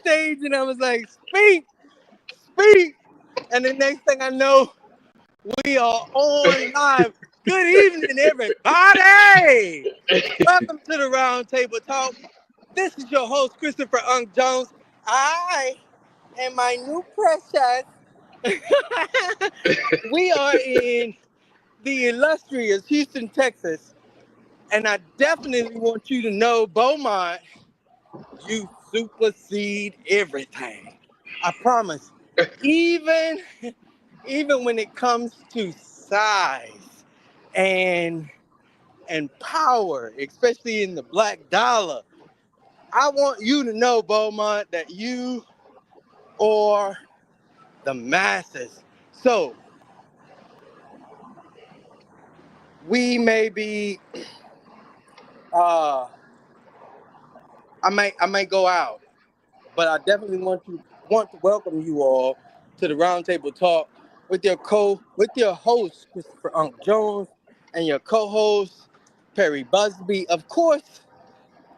stage and I was like, speak, speak. And the next thing I know, we are on live. Good evening, everybody. Welcome to the Round Table Talk. This is your host, Christopher Unk Jones. I and my new precious. We are in the illustrious Houston, Texas. And I definitely want you to know, Beaumont, you supersede everything. I promise. Even even when it comes to size and power, especially in the black dollar, I want you to know, Beaumont, that you are the masses. So we may be uh I may go out, but I definitely want to welcome you all to the Roundtable Talk with your host Christopher Unk Jones and your co-host Perry Busby. Of course,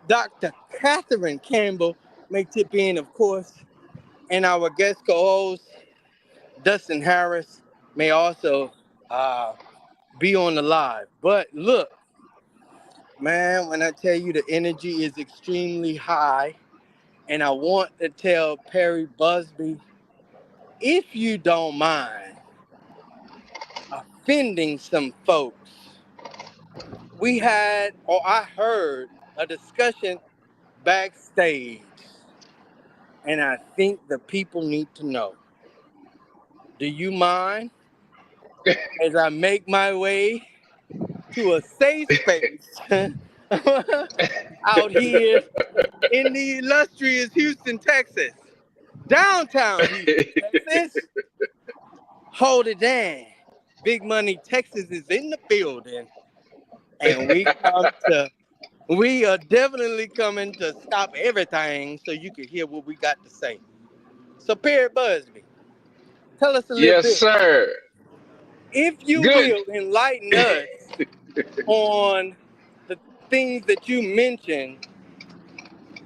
Dr. Catherine Campbell may tip in, of course, and our guest co-host Dustin Harris may also uh, be on the live. But look, man, when I tell you the energy is extremely high, and I want to tell Perry Busby, if you don't mind offending some folks, I heard a discussion backstage, and I think the people need to know. Do you mind as I make my way to a safe space out here in the illustrious Houston, Texas, downtown Houston, Texas? Hold it down. Big Money, Texas is in the building, and we are definitely coming to stop everything so you can hear what we got to say. So, Perry Busby, tell us a little Yes, bit, sir. if you Good. will, enlighten us on the things that you mentioned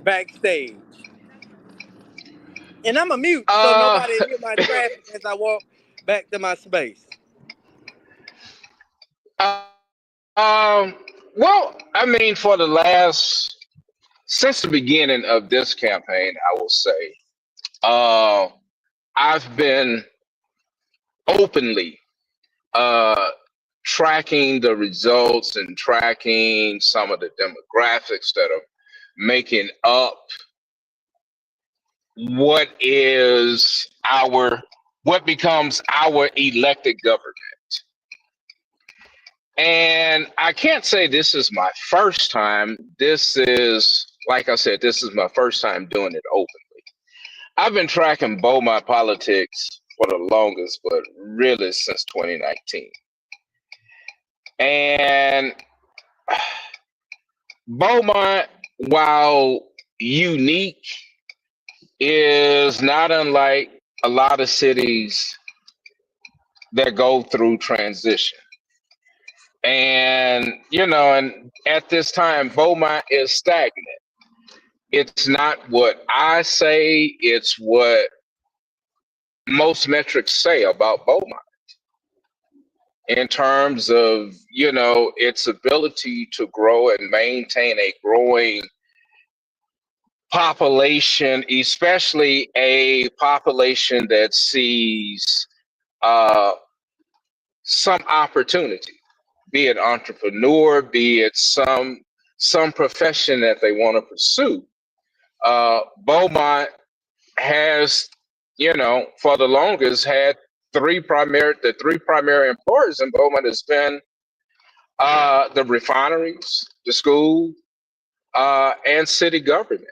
backstage. And I'm a mute so Uh, nobody hear my traffic as I walk back to my space. well, I mean, for since the beginning of this campaign, I will say, uh, I've been openly uh, tracking the results and tracking some of the demographics that are making up what is what becomes our elected government. And I can't say this is my first time. This is, like I said, this is my first time doing it openly. I've been tracking Beaumont politics for the longest, but really since 2019. And Beaumont, while unique, is not unlike a lot of cities that go through transition. And, and at this time, Beaumont is stagnant. It's not what I say, it's what most metrics say about Beaumont in terms of, its ability to grow and maintain a growing population, especially a population that sees uh, some opportunity, be it entrepreneur, be it some profession that they want to pursue. Beaumont has, for the longest had the three primary employers in Beaumont has been the refineries, the school, and city government.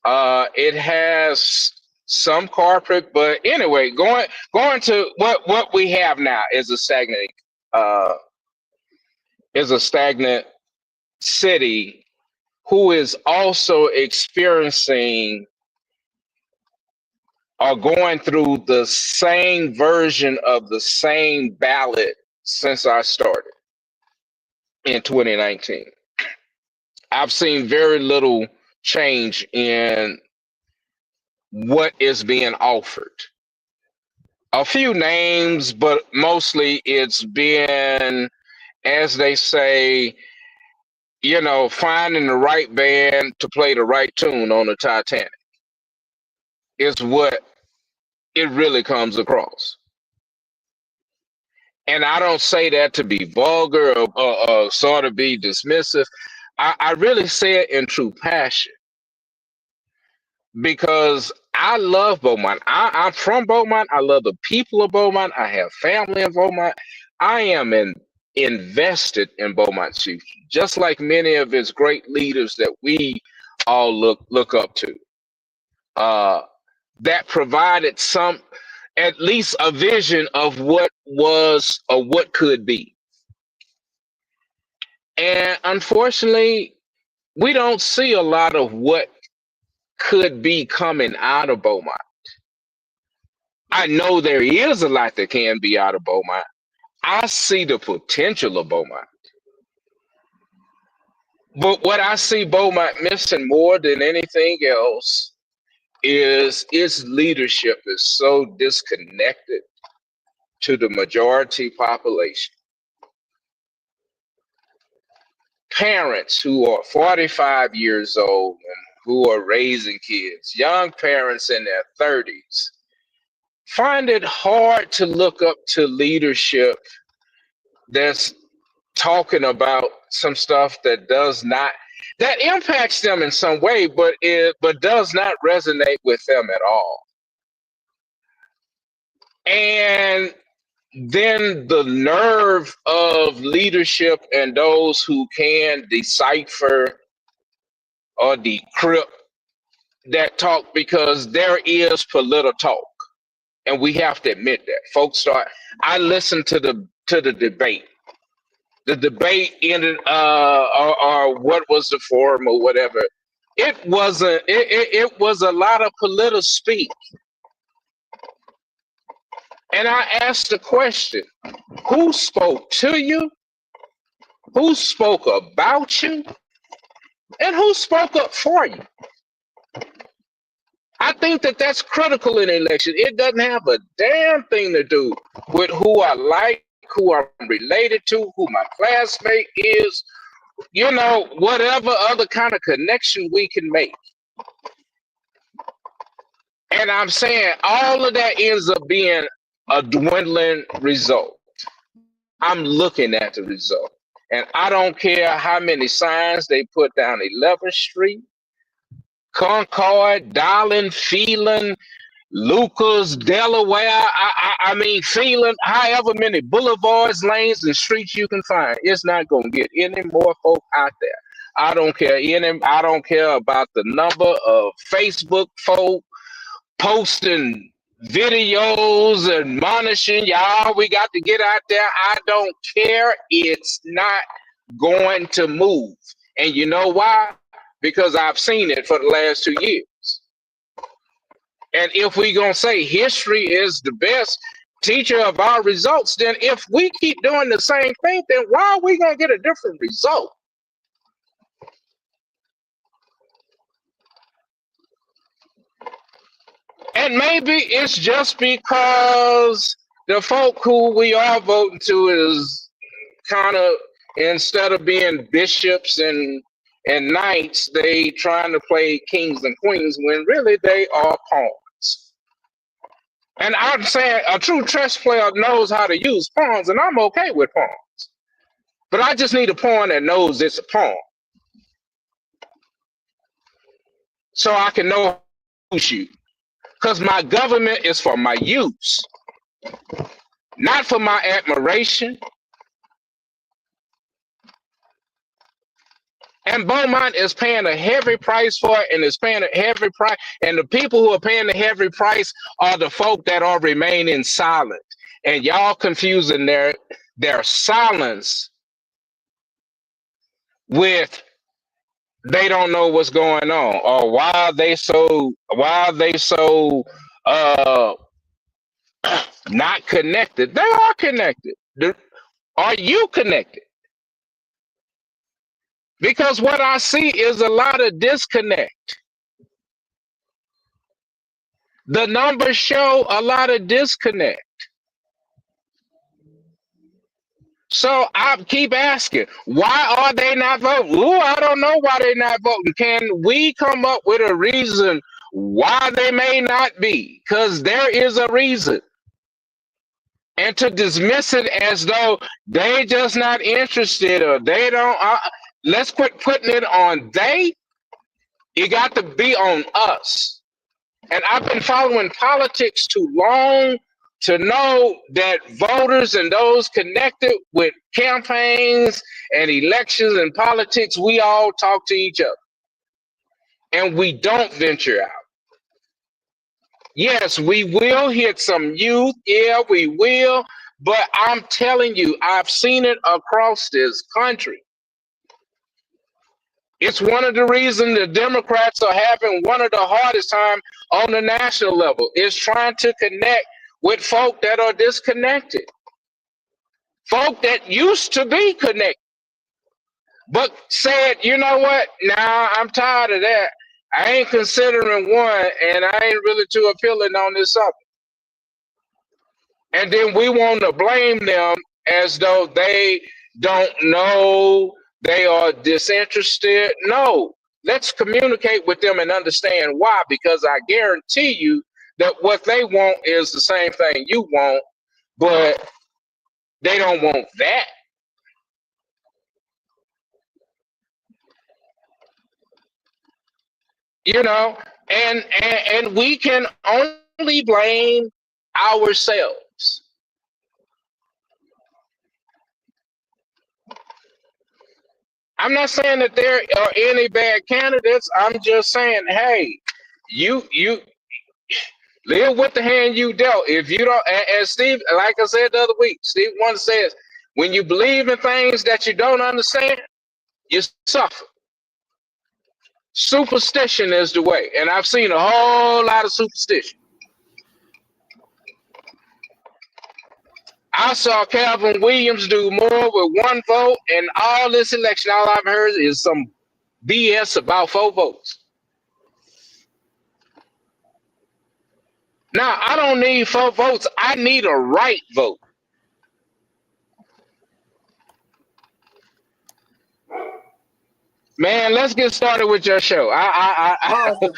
It has some corporate, but anyway, going to what we have now uh, is a stagnant city who is also experiencing or going through the same version of the same ballot since I started in 2019. I've seen very little change in what is being offered. A few names, but mostly it's been, as they say, finding the right band to play the right tune on the Titanic is what it really comes across. And I don't say that to be vulgar or sort of be dismissive. I really say it in true passion because I love Beaumont. I'm from Beaumont. I love the people of Beaumont. I have family in Beaumont. I am invested in Beaumont's future, just like many of its great leaders that we all look up to. That provided at least a vision of what was or what could be. And unfortunately, we don't see a lot of what could be coming out of Beaumont. I know there is a lot that can be out of Beaumont. I see the potential of Beaumont. But what I see Beaumont missing more than anything else is its leadership is so disconnected to the majority population. Parents who are 45 years old and who are raising kids, young parents in their 30s, find it hard to look up to leadership that's talking about some stuff that impacts them in some way, but does not resonate with them at all. And then the nerve of leadership and those who can decipher or decrypt that talk, because there is political talk, and we have to admit that. Folks I listened to the debate. The debate ended, or what was the forum or whatever. It wasn't. It was a lot of political speak. And I asked the question: who spoke to you? Who spoke about you? And who spoke up for you? I think that's critical in an election. It doesn't have a damn thing to do with who I like, who I'm related to, who my classmate is, whatever other kind of connection we can make. And I'm saying all of that ends up being a dwindling result. I'm looking at the result. And I don't care how many signs they put down 11th Street, Concord, Darling, Phelan, Lucas, Delaware. I mean, Phelan, however many boulevards, lanes, and streets you can find. It's not going to get any more folk out there. I don't care about the number of Facebook folk posting videos admonishing y'all, we got to get out there. I don't care. It's not going to move. And you know why? Because I've seen it for the last 2 years. And if we're going to say history is the best teacher of our results, then if we keep doing the same thing, then why are we going to get a different result? And maybe it's just because the folk who we are voting to is kind of, instead of being bishops and knights, they trying to play kings and queens when really they are pawns. And I'm saying a true chess player knows how to use pawns, and I'm okay with pawns. But I just need a pawn that knows it's a pawn, so I can know who shoot. Because my government is for my use, not for my admiration. And Beaumont is paying a heavy price for it, and is paying a heavy price. And the people who are paying the heavy price are the folk that are remaining silent. And y'all confusing their silence with they don't know what's going on, or why are they so not connected. They are connected. Are you connected? Because what I see is a lot of disconnect. The numbers show a lot of disconnect. So I keep asking, why are they not voting? Ooh, I don't know why they're not voting. Can we come up with a reason why they may not be? Because there is a reason. And to dismiss it as though they just not interested or they don't, let's quit putting it on they. It got to be on us. And I've been following politics too long to know that voters and those connected with campaigns and elections and politics, we all talk to each other and we don't venture out. Yes, we will hit some youth. Yeah, we will. But I'm telling you, I've seen it across this country. It's one of the reasons the Democrats are having one of the hardest time on the national level is trying to connect with folk that are disconnected. Folk that used to be connected, but said, you know what? Nah, I'm tired of that. I ain't considering one, and I ain't really too appealing on this subject. And then we want to blame them as though they don't know, they are disinterested. No, let's communicate with them and understand why, because I guarantee you that what they want is the same thing you want, but they don't want that. You know, and we can only blame ourselves. I'm not saying that there are any bad candidates. I'm just saying, hey, you live with the hand you dealt. If you don't, and Steve, like I said the other week, Steve Wonder says, when you believe in things that you don't understand, you suffer. Superstition is the way, and I've seen a whole lot of superstition. I saw Calvin Williams do more with one vote, and all this election, all I've heard is some BS about 4 votes. Now, I don't need 4 votes. I need a right vote. Man, let's get started with your show. Awesome.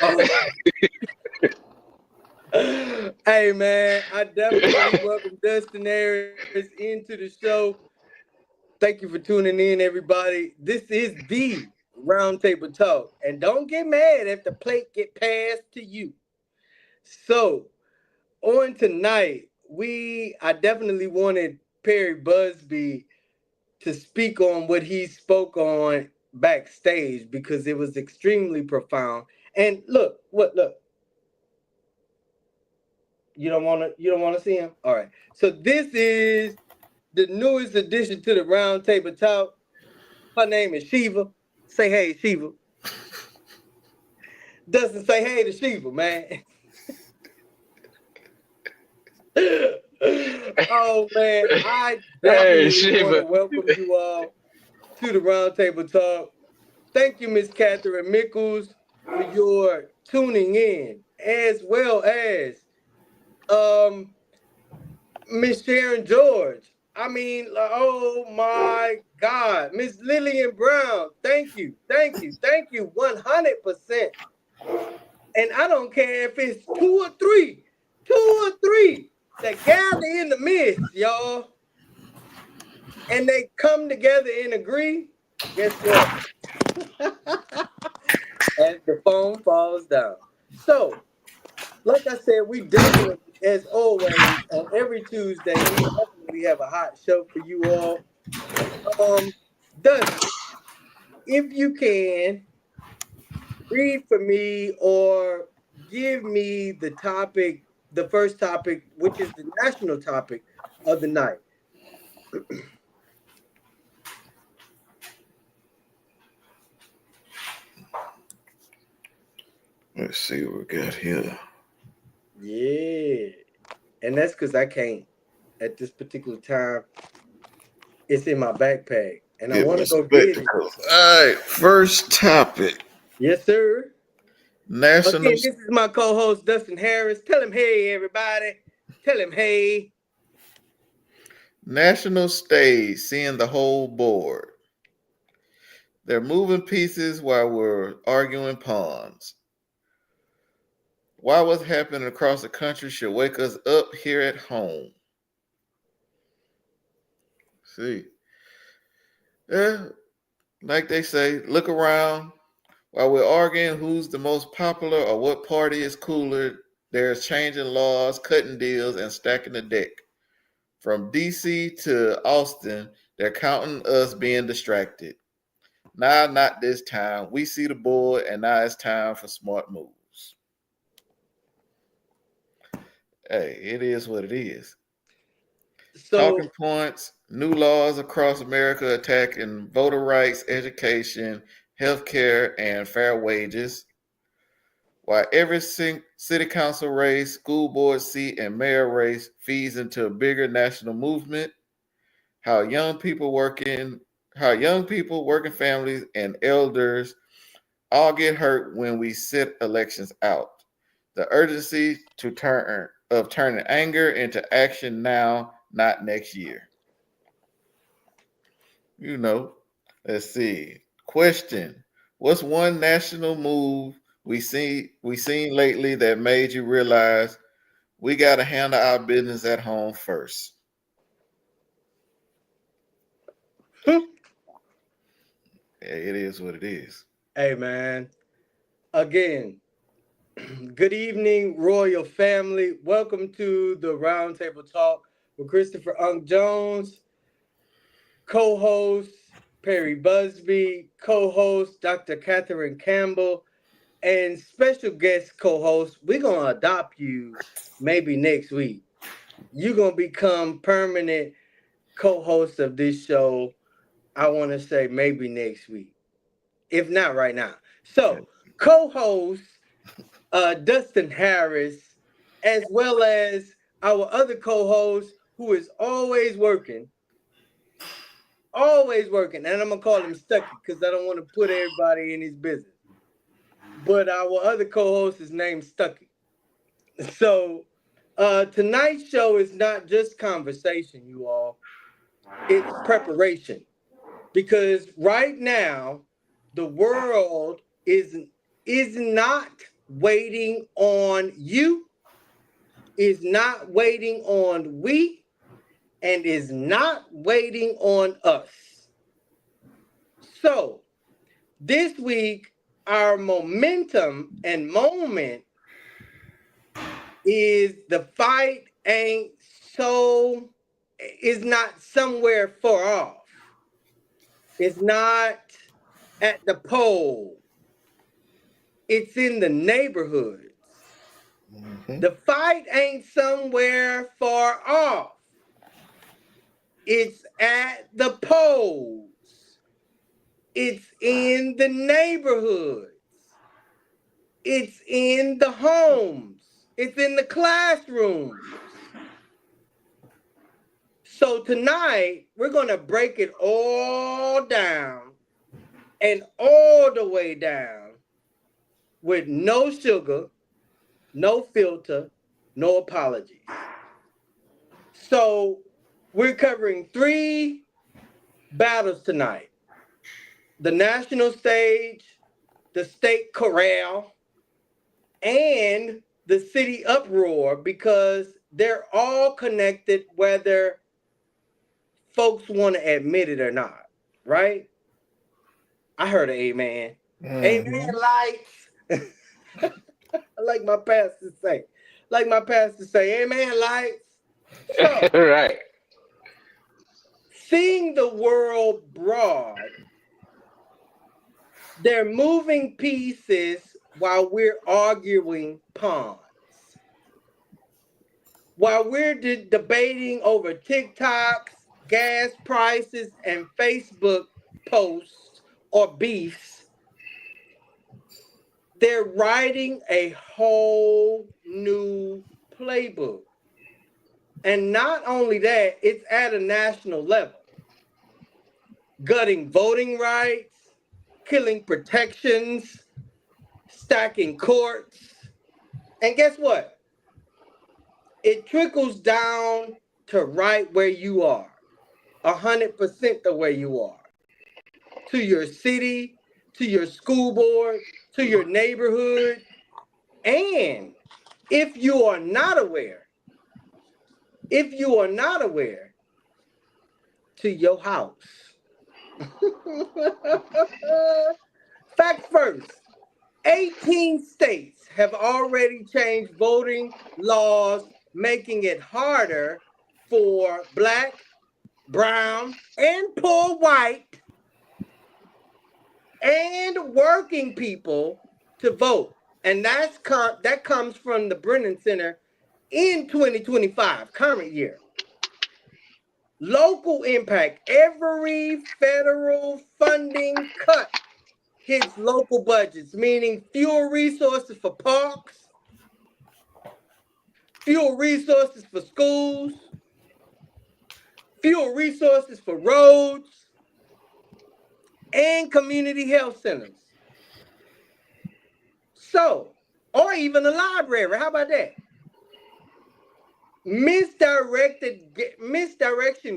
Hey, man, I definitely welcome Dustin Harris into the show. Thank you for tuning in, everybody. This is the Roundtable Talk. And don't get mad if the plate get passed to you. So, on tonight, I definitely wanted Perry Busby to speak on what he spoke on backstage because it was extremely profound. And look, you don't want to see him? All right. So this is the newest addition to the Roundtable Talk. Her name is Shiva. Say hey, Shiva. Dustin, say hey to Shiva, man. Oh man, I Hey, definitely want to Shiva. welcome you all to the Roundtable Talk. Thank you, Miss Catherine Mickles, for your tuning in, as well as Miss Sharon George. I mean, oh my God, Miss Lillian Brown. Thank you, 100%. And I don't care if it's two or three that gather in the midst, y'all, and they come together and agree. Guess what? As the phone falls down. So, like I said, we definitely, as always, on every Tuesday, we definitely have a hot show for you all. Dustin, if you can read for me or give me the first topic, which is the national topic of the night. Let's see what we got here. Yeah. And that's because I can't at this particular time. It's in my backpack. And I Get want my to go get it. spectacles. All right, first topic. Yes, sir. National Again, this is my co-host, Dustin Harris. Tell him hey, everybody. Tell him hey. National stage, seeing the whole board. They're moving pieces while we're arguing pawns. Why what's happening across the country should wake us up here at home. See, yeah, like they say, look around. While we're arguing who's the most popular or what party is cooler, there's changing laws, cutting deals, and stacking the deck. From DC to Austin, they're counting us being distracted. Nah, not this time. We see the board, and now it's time for smart moves. Hey, it is what it is. So, Talking points, new laws across America attacking voter rights, education, healthcare, and fair wages. While every city council race, school board seat, and mayor race feeds into a bigger national movement, how young people working, how young people, working families, and elders all get hurt when we sit elections out. The urgency to turning anger into action now, not next year. You know, let's see. Question: what's one national move we seen lately that made you realize we got to handle our business at home first? It is what it is. hey, man. Again, good evening, royal family. Welcome to the Roundtable Talk with Christopher Unk Jones, co-host Perry Busby, co-host Dr. Catherine Campbell, and special guest co-host. We're gonna adopt you maybe next week. You're gonna become permanent co-host of this show. I want to say maybe next week, if not right now. Yeah. So, co-host Dustin Harris, as well as our other co-host who is always working, and I'm gonna call him Stucky because I don't want to put everybody in his business. But our other co-host is named Stucky. So tonight's show is not just conversation, you all. It's preparation because right now the world is not waiting on you, is not waiting on we, and is not waiting on us. So this week, our momentum and moment is the fight ain't so, is not somewhere far off. It's not at the pole. It's in the neighborhoods. Mhm. The fight ain't somewhere far off. It's at the polls. It's in the neighborhoods. It's in the homes. It's in the classrooms. So tonight, we're going to break it all down and all the way down with no sugar, no filter, no apologies. So we're covering three battles tonight: the national stage, the state corral, and the city uproar, because they're all connected whether folks want to admit it or not, right? I heard an amen. Amen, Mhm. lights. Like my pastor say. Like my pastor say, amen, lights. So, Right. seeing the world broad, they're moving pieces while we're arguing pawns. While we're debating over TikToks, gas prices, and Facebook posts or beefs, they're writing a whole new playbook. And not only that, it's at a national level. gutting voting rights, killing protections, stacking courts. And guess what? It trickles down to right where you are, 100% the way you are, to your city, to your school board, to your neighborhood. And if you are not aware, to your house. Facts first. 18 states have already changed voting laws, making it harder for Black, brown, and poor white and working people to vote. And that comes from the Brennan Center in 2025, current year. Local impact. Every federal funding cut hits local budgets, meaning fewer resources for parks, fewer resources for schools, fewer resources for roads, and community health centers. So, or even a library. How about that? Misdirection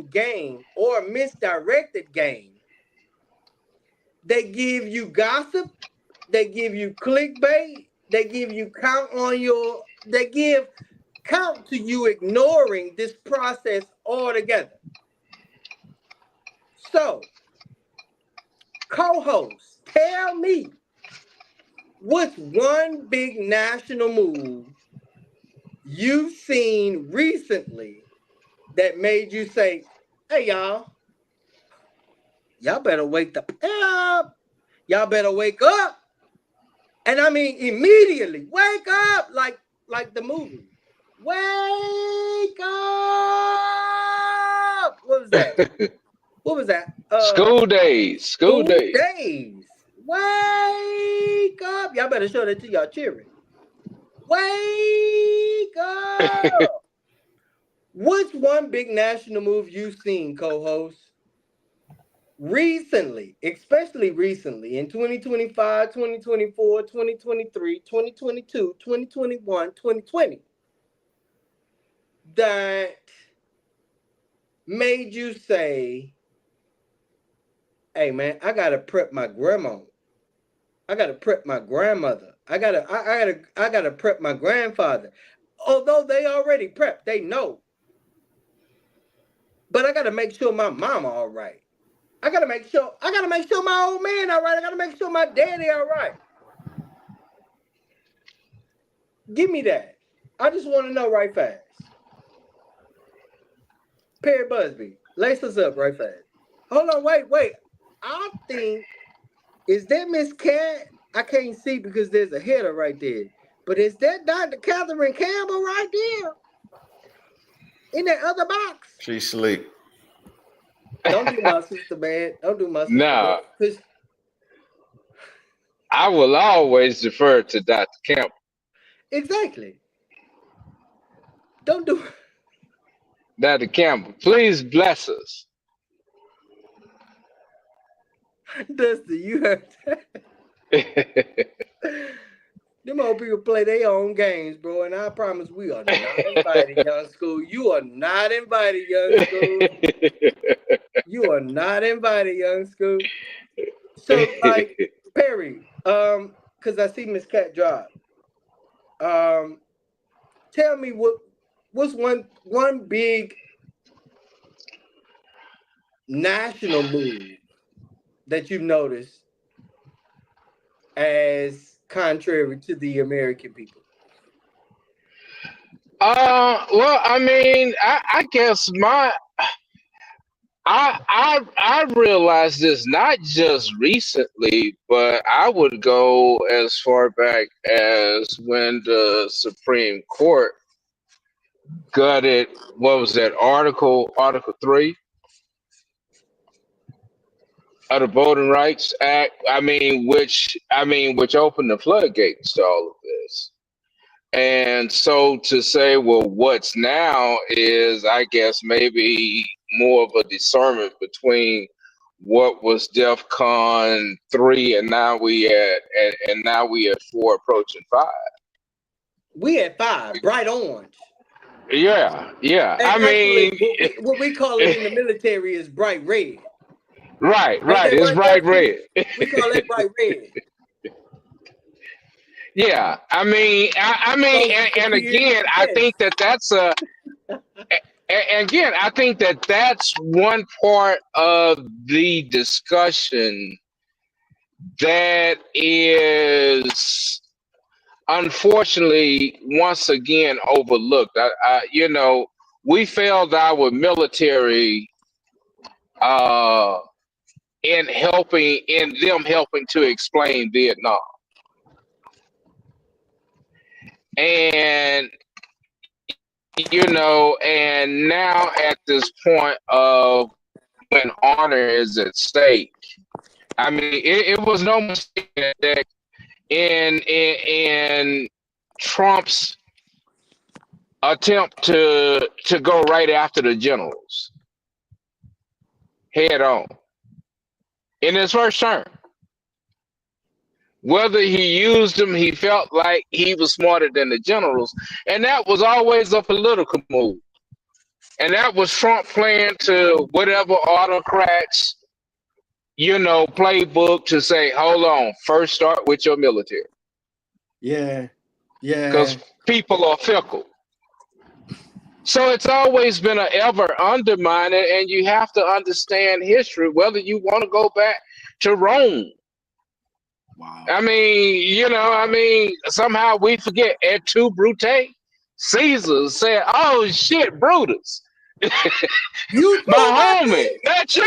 game or misdirected game. They give you gossip, they give you clickbait, they give count to you ignoring this process altogether. So, co-host, tell me, what's one big national move you've seen recently that made you say, hey, y'all better wake up. Y'all better wake up. And I mean immediately, wake up, like the movie. Wake up. What was that? School days. School days. Wake up. Y'all better show that to y'all children. Wake up. What's one big national move you've seen, co-host? Recently, especially recently, in 2025, 2024, 2023, 2022, 2021, 2020, that made you say, hey man, I gotta prep my grandma. I gotta prep my grandmother. I gotta prep my grandfather. Although they already prepped, they know. But I gotta make sure my mama all right. I gotta make sure my old man all right. I gotta make sure my daddy all right. Give me that. I just want to know right fast. Perry Busby, lace us up right fast. Hold on, wait. I think, is that Miss Cat? I can't see because there's a header right there. But is that Dr. Catherine Campbell right there? In that other box? She's asleep. Don't do my sister bad. Don't do my sister Nah, bad. I will always defer to Dr. Campbell. Exactly. Don't do. Dr. Campbell, please bless us. Dusty, you heard that? Them old people play their own games, bro, and I promise we are not invited, young school. You are not invited, young school. You are not invited, young school. So, like, Perry, because I see Miss Cat drop. Tell me what's one big national move that you've noticed as contrary to the American people? Well, I mean, I guess I realized this not just recently, but I would go as far back as when the Supreme Court gutted, what was that, Article 3 of the Voting Rights Act. Which opened the floodgates to all of this. And so to say, well, what's now is, I guess, maybe more of a discernment between what was DEFCON 3, and now we at 4, approaching 5. We at 5, bright orange. Yeah. And I actually, mean, what we call it in the military is bright red. right. Ain't that It's right, bright Dustin? red. We call that bright red. Yeah. I mean, Social and security, again, I yes. think that's again, I think that's one part of the discussion that is unfortunately once again overlooked. We failed our military in them helping to explain Vietnam. And and now at this point of when honor is at stake, I mean, it was no mistake that in Trump's attempt to go right after the generals head on in his first term. Whether he used them, he felt like he was smarter than the generals, and that was always a political move. And that was Trump playing to whatever autocrats, playbook to say, hold on, first start with your military. Yeah. Because people are fickle. So it's always been an ever undermining, and you have to understand history, whether you want to go back to Rome. Wow. I mean, somehow we forget Et tu, Brute? Caesar said, oh shit, Brutus. You too, my homie, me. not you.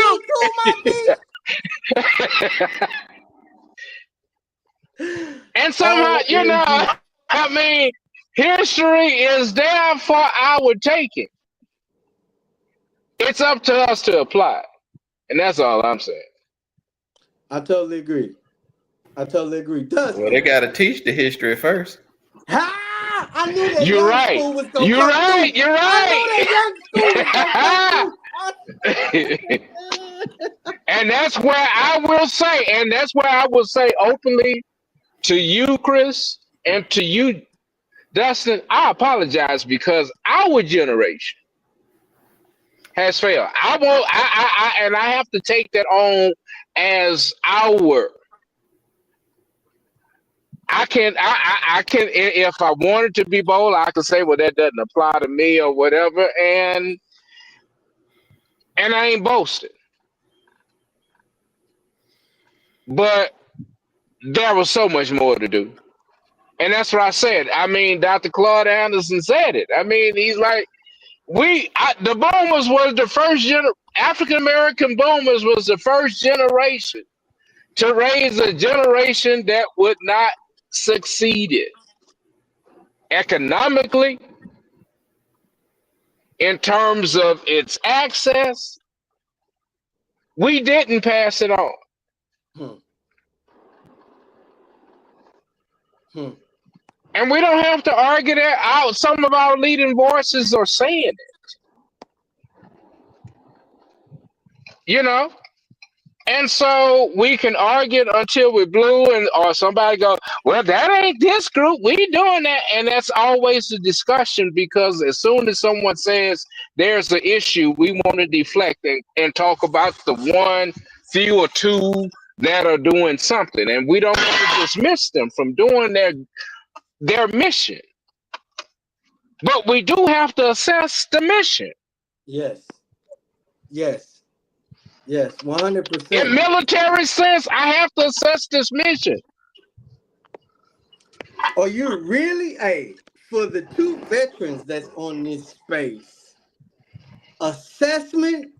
You too, And somehow, I mean, history is there for our taking. It's up to us to apply. And that's all I'm saying. I totally agree. Dustin. Well, they got to teach the history first. Ha! I knew that You're young right. school was going to You're come right. through. You're right. I knew that young school was going to come through. And that's where I will say, openly to you, Chris, and to you, Dustin, I apologize because our generation has failed. And I have to take that on as our. I can, if I wanted to be bold, I could say, well, that doesn't apply to me or whatever, and I ain't boasting. But there was so much more to do. And that's what I said. I mean, Dr. Claude Anderson said it. I mean, he's like, the boomers was the first African American boomers was the first generation to raise a generation that would not succeed it economically, in terms of its access. We didn't pass it on. And we don't have to argue that out. Some of our leading voices are saying it. And so we can argue until we're blue, or somebody go, well, that ain't this group. We doing that. And that's always the discussion, because as soon as someone says there's an issue, we want to deflect and talk about the one, few, or two that are doing something. And we don't want to dismiss them from doing their mission. But we do have to assess the mission. Yes, 100%. In military sense, I have to assess this mission. Are you really, for the two veterans that's on this space, assessment?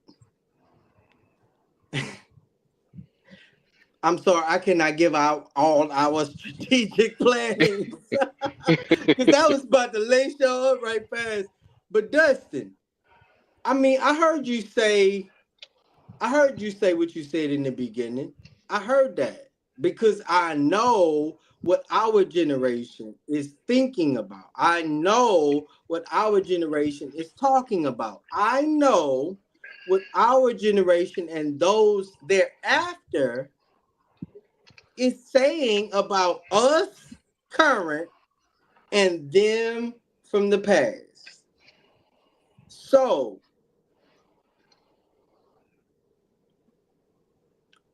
I'm sorry, I cannot give out all our strategic planning because that was about to lay show up right fast. But Dustin, I mean, I heard you say what you said in the beginning. I heard that because I know what our generation is thinking about. I know what our generation is talking about. I know with our generation and those thereafter is saying about us current and them from the past. So,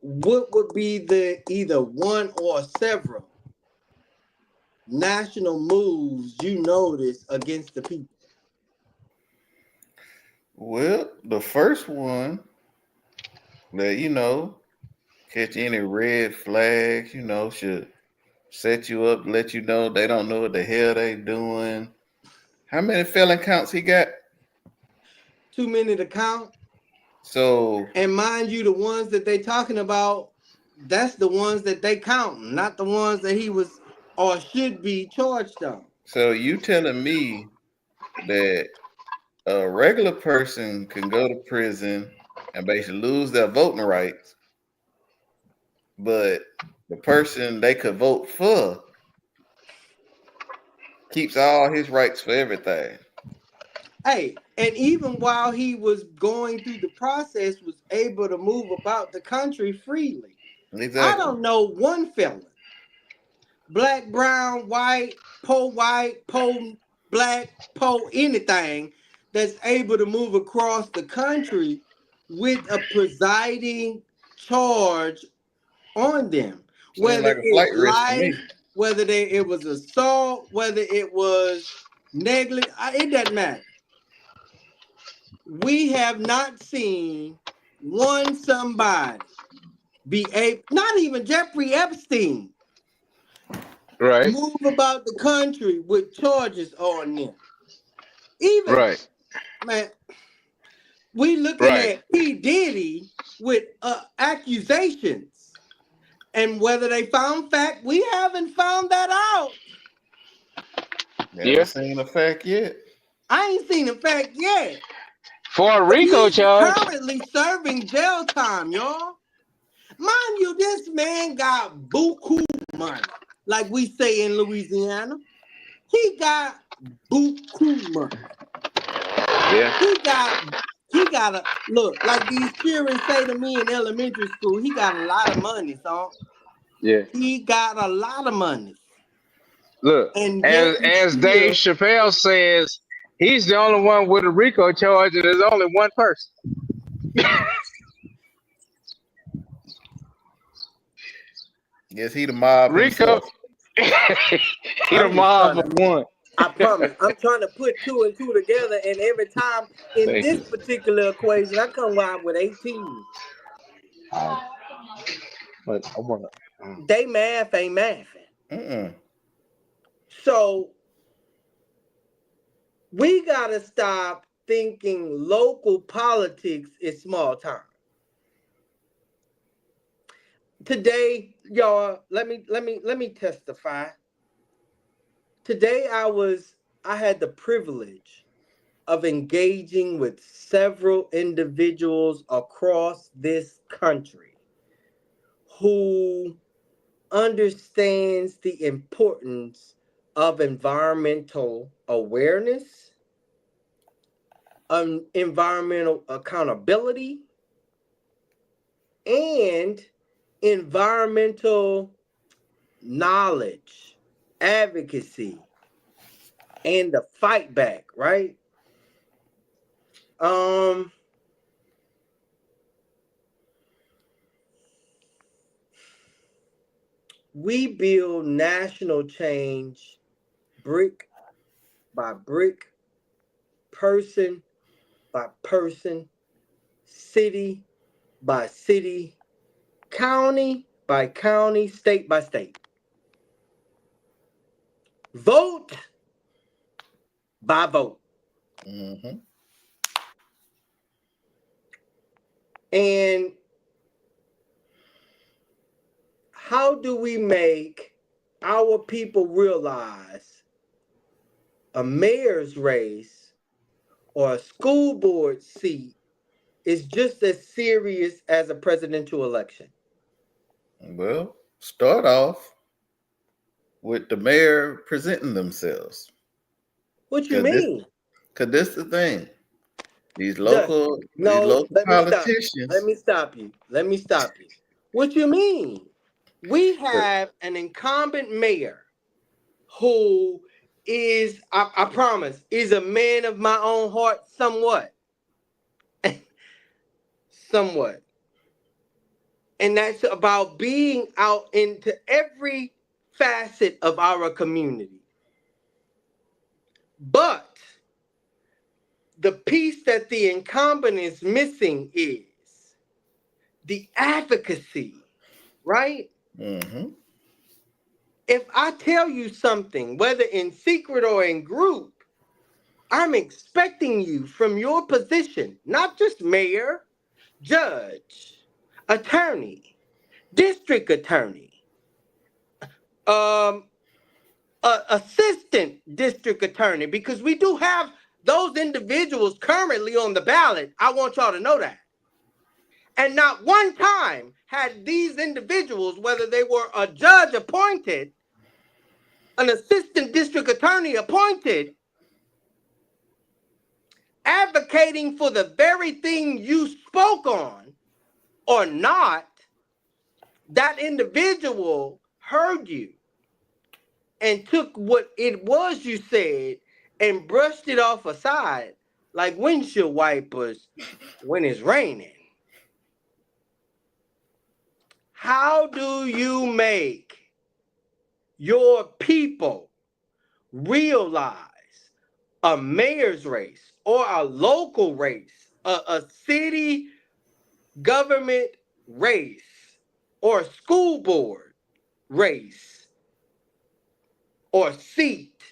what would be the either one or several national moves you notice against the people? Well, the first one that catch any red flags, should set you up, let you know they don't know what the hell they doing. How many felon counts he got? Too many to count. So And mind you, the ones that they talking about, that's the ones that they counting, not the ones that he was or should be charged on. so you telling me that a regular person can go to prison and basically lose their voting rights, but the person they could vote for keeps all his rights for everything. Hey, and even while he was going through the process, was able to move about the country freely. I Exactly. don't know one felon, black, brown, white, po black, po anything, that's able to move across the country with a presiding charge on them, Seems whether like a it's flight risk to me. life, whether it was assault, whether it was negligence, it doesn't matter. We have not seen one somebody be a not even Jeffrey Epstein Right. move about the country with charges on them. Even Right. man, we looking Right. at P. Diddy with accusations. And whether they found fact, we haven't found that out. Never Yeah. seen a fact yet. I ain't seen the fact yet. For a But RICO he's charge. currently serving jail time, y'all. Mind you, this man got buku money. Like we say in Louisiana. He got buku money. Yeah. He got a look, like these children say to me in elementary school, he got a lot of money, so Yeah. he got a lot of money. Look, And yet as and as Dave still, Chappelle says, he's the only one with a RICO charge, and there's only one person. Yes, he the mob RICO. himself. He the I'm just mob trying of to one. I promise. I'm trying to put two and two together, and every time in Thank this you. particular equation, I come out with 18. Um, but I wanna. They math ain't mathing. Mm-mm. So we gotta stop thinking local politics is small time. Today, y'all, let me testify. Today I had the privilege of engaging with several individuals across this country who understands the importance of environmental awareness, environmental accountability, and environmental knowledge, advocacy, and the fight back, right? Um, we build national change brick by brick, person by person, city by city, county by county, state by state. Vote by vote. Mm-hmm. And how do we make our people realize a mayor's race or a school board seat is just as serious as a presidential election? Well, start off with the mayor presenting themselves. What you Cause this, mean? cause this the thing. These Dusty. local No, let me stop you. Let politicians. me stop you. Let me stop you. What you mean? We have an incumbent mayor who is, I promise, is a man of my own heart somewhat. Somewhat. And that's about being out into every facet of our community. But the piece that the incumbent is missing is the advocacy, right? Mm-hmm. If I tell you something, whether in secret or in group, I'm expecting you from your position, not just mayor, judge, attorney, district attorney, um, assistant district attorney, because we do have those individuals currently on the ballot. I want y'all to know that. And not one time had these individuals, whether they were a judge appointed, an assistant district attorney appointed, advocating for the very thing you spoke on or not, that individual heard you and took what it was you said and brushed it off aside like windshield wipers when it's raining. How do you make your people realize a mayor's race or a local race, a city government race, or school board race or seat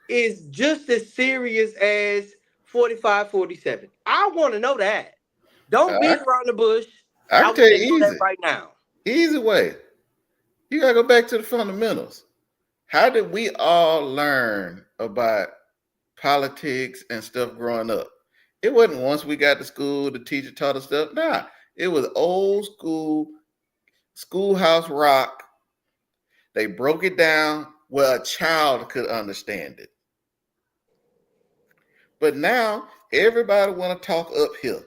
is just as serious as 45-47? I want to know that. Don't I, beat around the bush. I I can tell want to know you that easy. right now. Easy way. You gotta go back to the fundamentals. How did we all learn about politics and stuff growing up? It wasn't once we got to school, the teacher taught us stuff. Nah, it was old school, schoolhouse rock. They broke it down where a child could understand it. But now everybody want to talk uphill.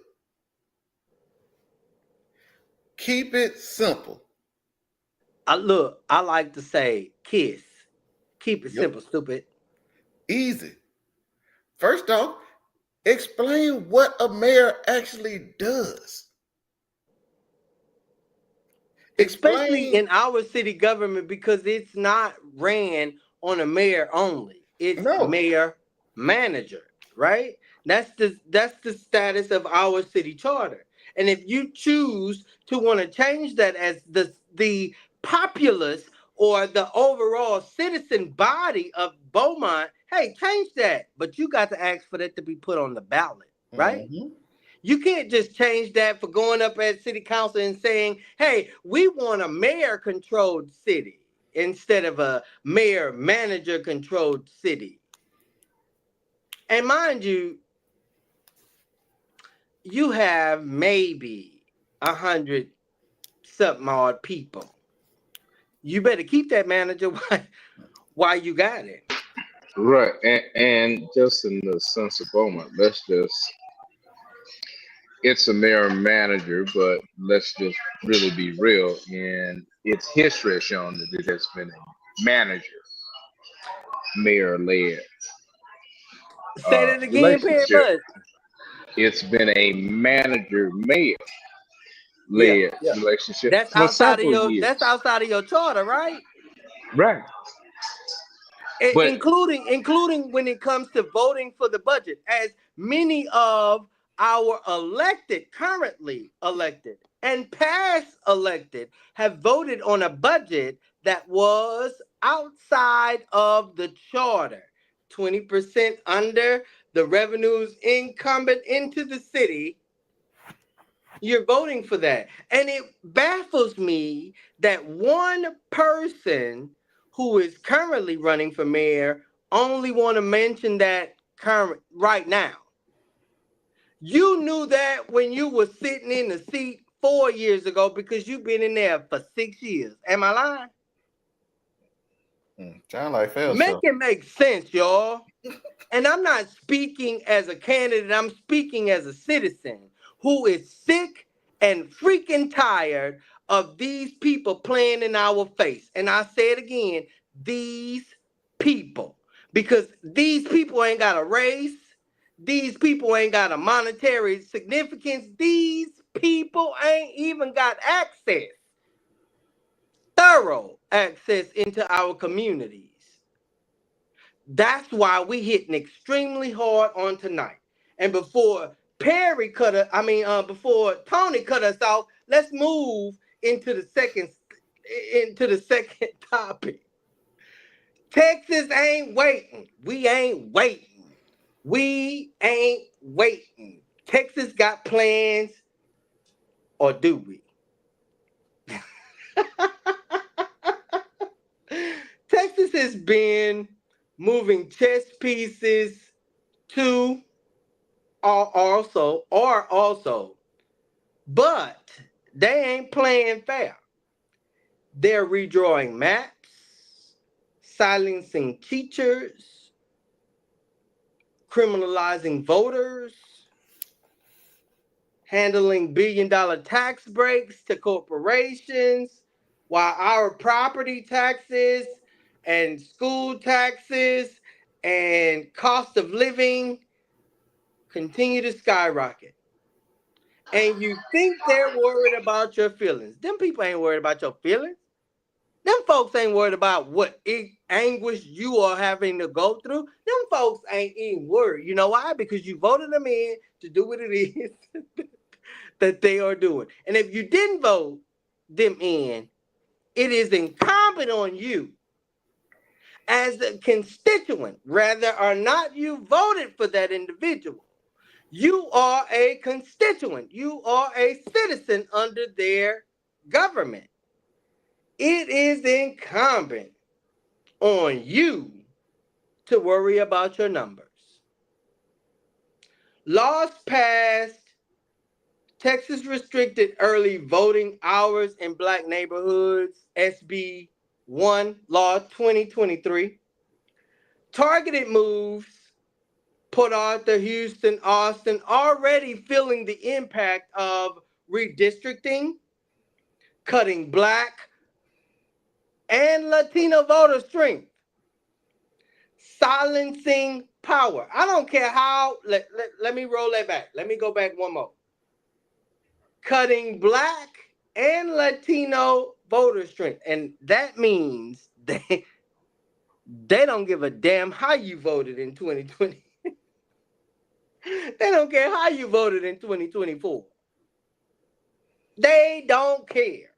Keep it simple. I like to say kiss. Keep it Yep. simple, stupid. Easy. First off, explain what a mayor actually does. Especially Explain. in our city government, because it's not ran on a mayor only. It's No. mayor manager, right? That's the status of our city charter. And if you choose to want to change that as the populace or the overall citizen body of Beaumont, hey, change that. But you got to ask for that to be put on the ballot, right? Mm-hmm. You can't just change that for going up at city council and saying, hey, we want a mayor controlled city instead of a mayor manager controlled city. And mind you, you have maybe 100 something odd people. You better keep that manager while you got it. Right. And just in the sense of Beaumont, it's a mayor manager, but let's just really be real. And its history has shown that it has been a manager, mayor led Say that again, Perry relationship. Bud. It's been a manager mayor Yeah, led yeah. relationship That's for outside of several your years. that's outside of your charter, right? Right. But Including when it comes to voting for the budget, as many of our currently elected and past elected have voted on a budget that was outside of the charter, 20% under the revenues incumbent into the city. You're voting for that. And it baffles me that one person who is currently running for mayor only want to mention that current right now. You knew that when you were sitting in the seat 4 years ago because you've been in there for 6 years. Am I lying? Sound like fail Make so. it make sense, y'all. And I'm not speaking as a candidate, I'm speaking as a citizen who is sick and freaking tired of these people playing in our face. And I say it again, these people. Because these people ain't got a race, these people ain't got a monetary significance, these people ain't even got access, thorough access into our communities. That's why we hitting extremely hard on tonight. And before before Tony cut us off, let's move into the second topic. Texas ain't waiting. We ain't waiting. We ain't waiting. Texas got plans, or do we? Texas has been moving chess pieces to or also, but they ain't playing fair. They're redrawing maps, silencing teachers, criminalizing voters, handling billion-dollar tax breaks to corporations, while our property taxes and school taxes and cost of living continue to skyrocket. And you think they're worried about your feelings. Them people ain't worried about your feelings. Them folks ain't worried about what anguish you are having to go through. Them folks ain't even worried. You know why? Because you voted them in to do what it is that they are doing. And if you didn't vote them in, it is incumbent on you as a constituent, whether or not you voted for that individual. You are a constituent. You are a citizen under their government. It is incumbent on you to worry about your numbers. Laws passed. Texas restricted early voting hours in black neighborhoods. SB 1, Law 2023. Targeted moves. Port Arthur, Houston, Austin already feeling the impact of redistricting, cutting black and Latino voter strength, silencing power. I don't care how, let me roll that back. Let me go back one more. Cutting black and Latino voter strength. And that means they don't give a damn how you voted in 2020. They don't care how you voted in 2024. They don't care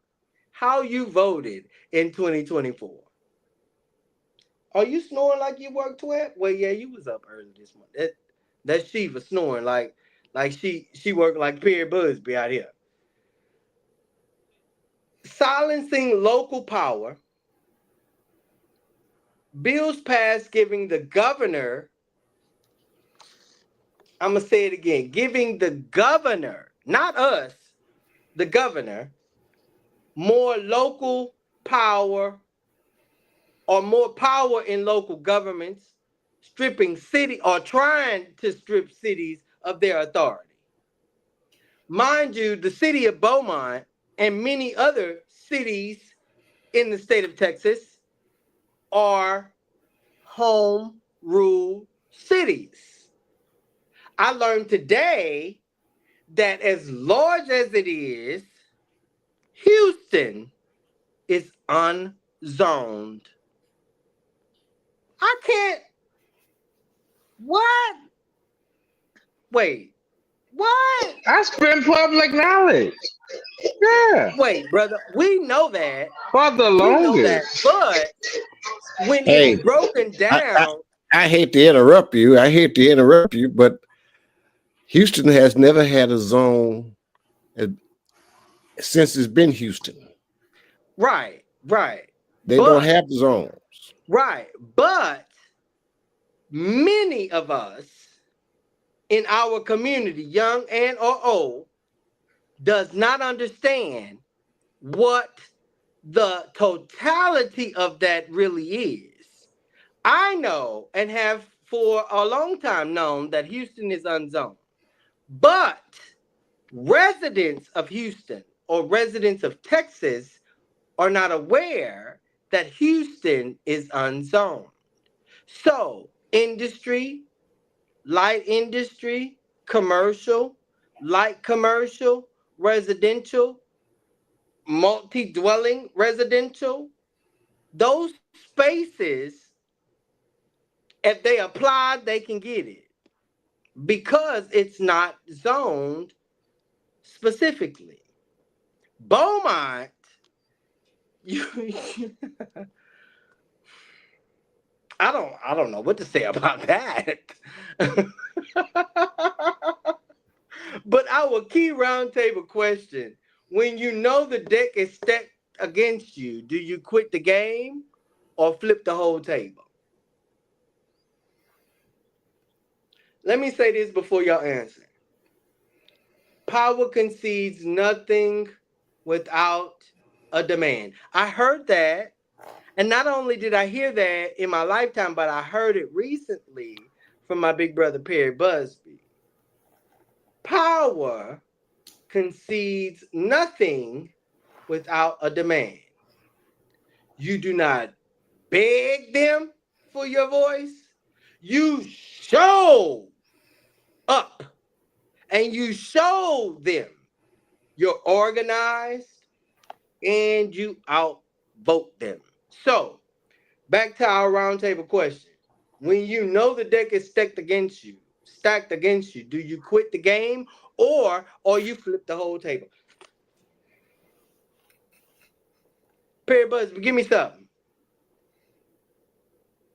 how you voted in 2024. Are you snoring like you worked 12? Well, yeah, you was up early this morning. That's Shiva snoring like she worked like Perry Busby out here. Silencing local power. Bills passed giving the governor, I'm going to say it again, giving the governor, not us, the governor, more local power or more power in local governments, stripping city or trying to strip cities of their authority. Mind you, the city of Beaumont and many other cities in the state of Texas are home rule cities. I learned today that as large as it is, Houston is unzoned. I can't. What? Wait. What? That's been public knowledge. Yeah. Wait, brother. We know that. For the We know that. longest. But when it's Hey, broken down, I hate to interrupt you. But Houston has never had a zone since it's been Houston. right. They don't have zones. Right. But many of us in our community, young and or old, does not understand what the totality of that really is. I know and have for a long time known that Houston is unzoned. But residents of Houston or residents of Texas are not aware that Houston is unzoned. So, industry, light industry, commercial, light commercial, residential, multi dwelling residential, those spaces, if they apply, they can get it because it's not zoned specifically. Beaumont, you, I don't know what to say about that. But our key roundtable question: when you know the deck is stacked against you, do you quit the game or flip the whole table? Let me say this before y'all answer. Power concedes nothing without a demand. I heard that, and not only did I hear that in my lifetime, but I heard it recently from my big brother Perry Busby. Power concedes nothing without a demand. You do not beg them for your voice. You show up and you show them you're organized and you outvote them. So, back to our roundtable question. When you know the deck is stacked against you, do you quit the game or you flip the whole table? Perry Buzz, give me something.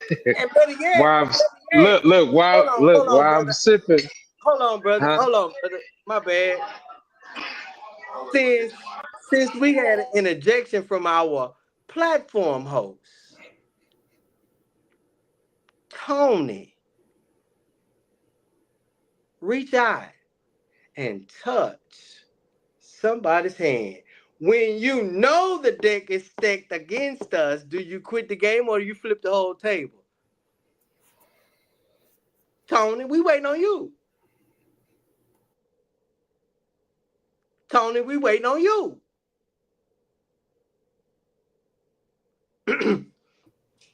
And better yet, While I'm better yet, hold on, while I'm brother. sipping, Hold on, brother. huh? Hold on, brother. My bad. Since we had an interjection from our platform host, Tony, reach out and touch somebody's hand. When you know the deck is stacked against us, do you quit the game or do you flip the whole table? Tony, we waiting on you. Tony, we waiting on you.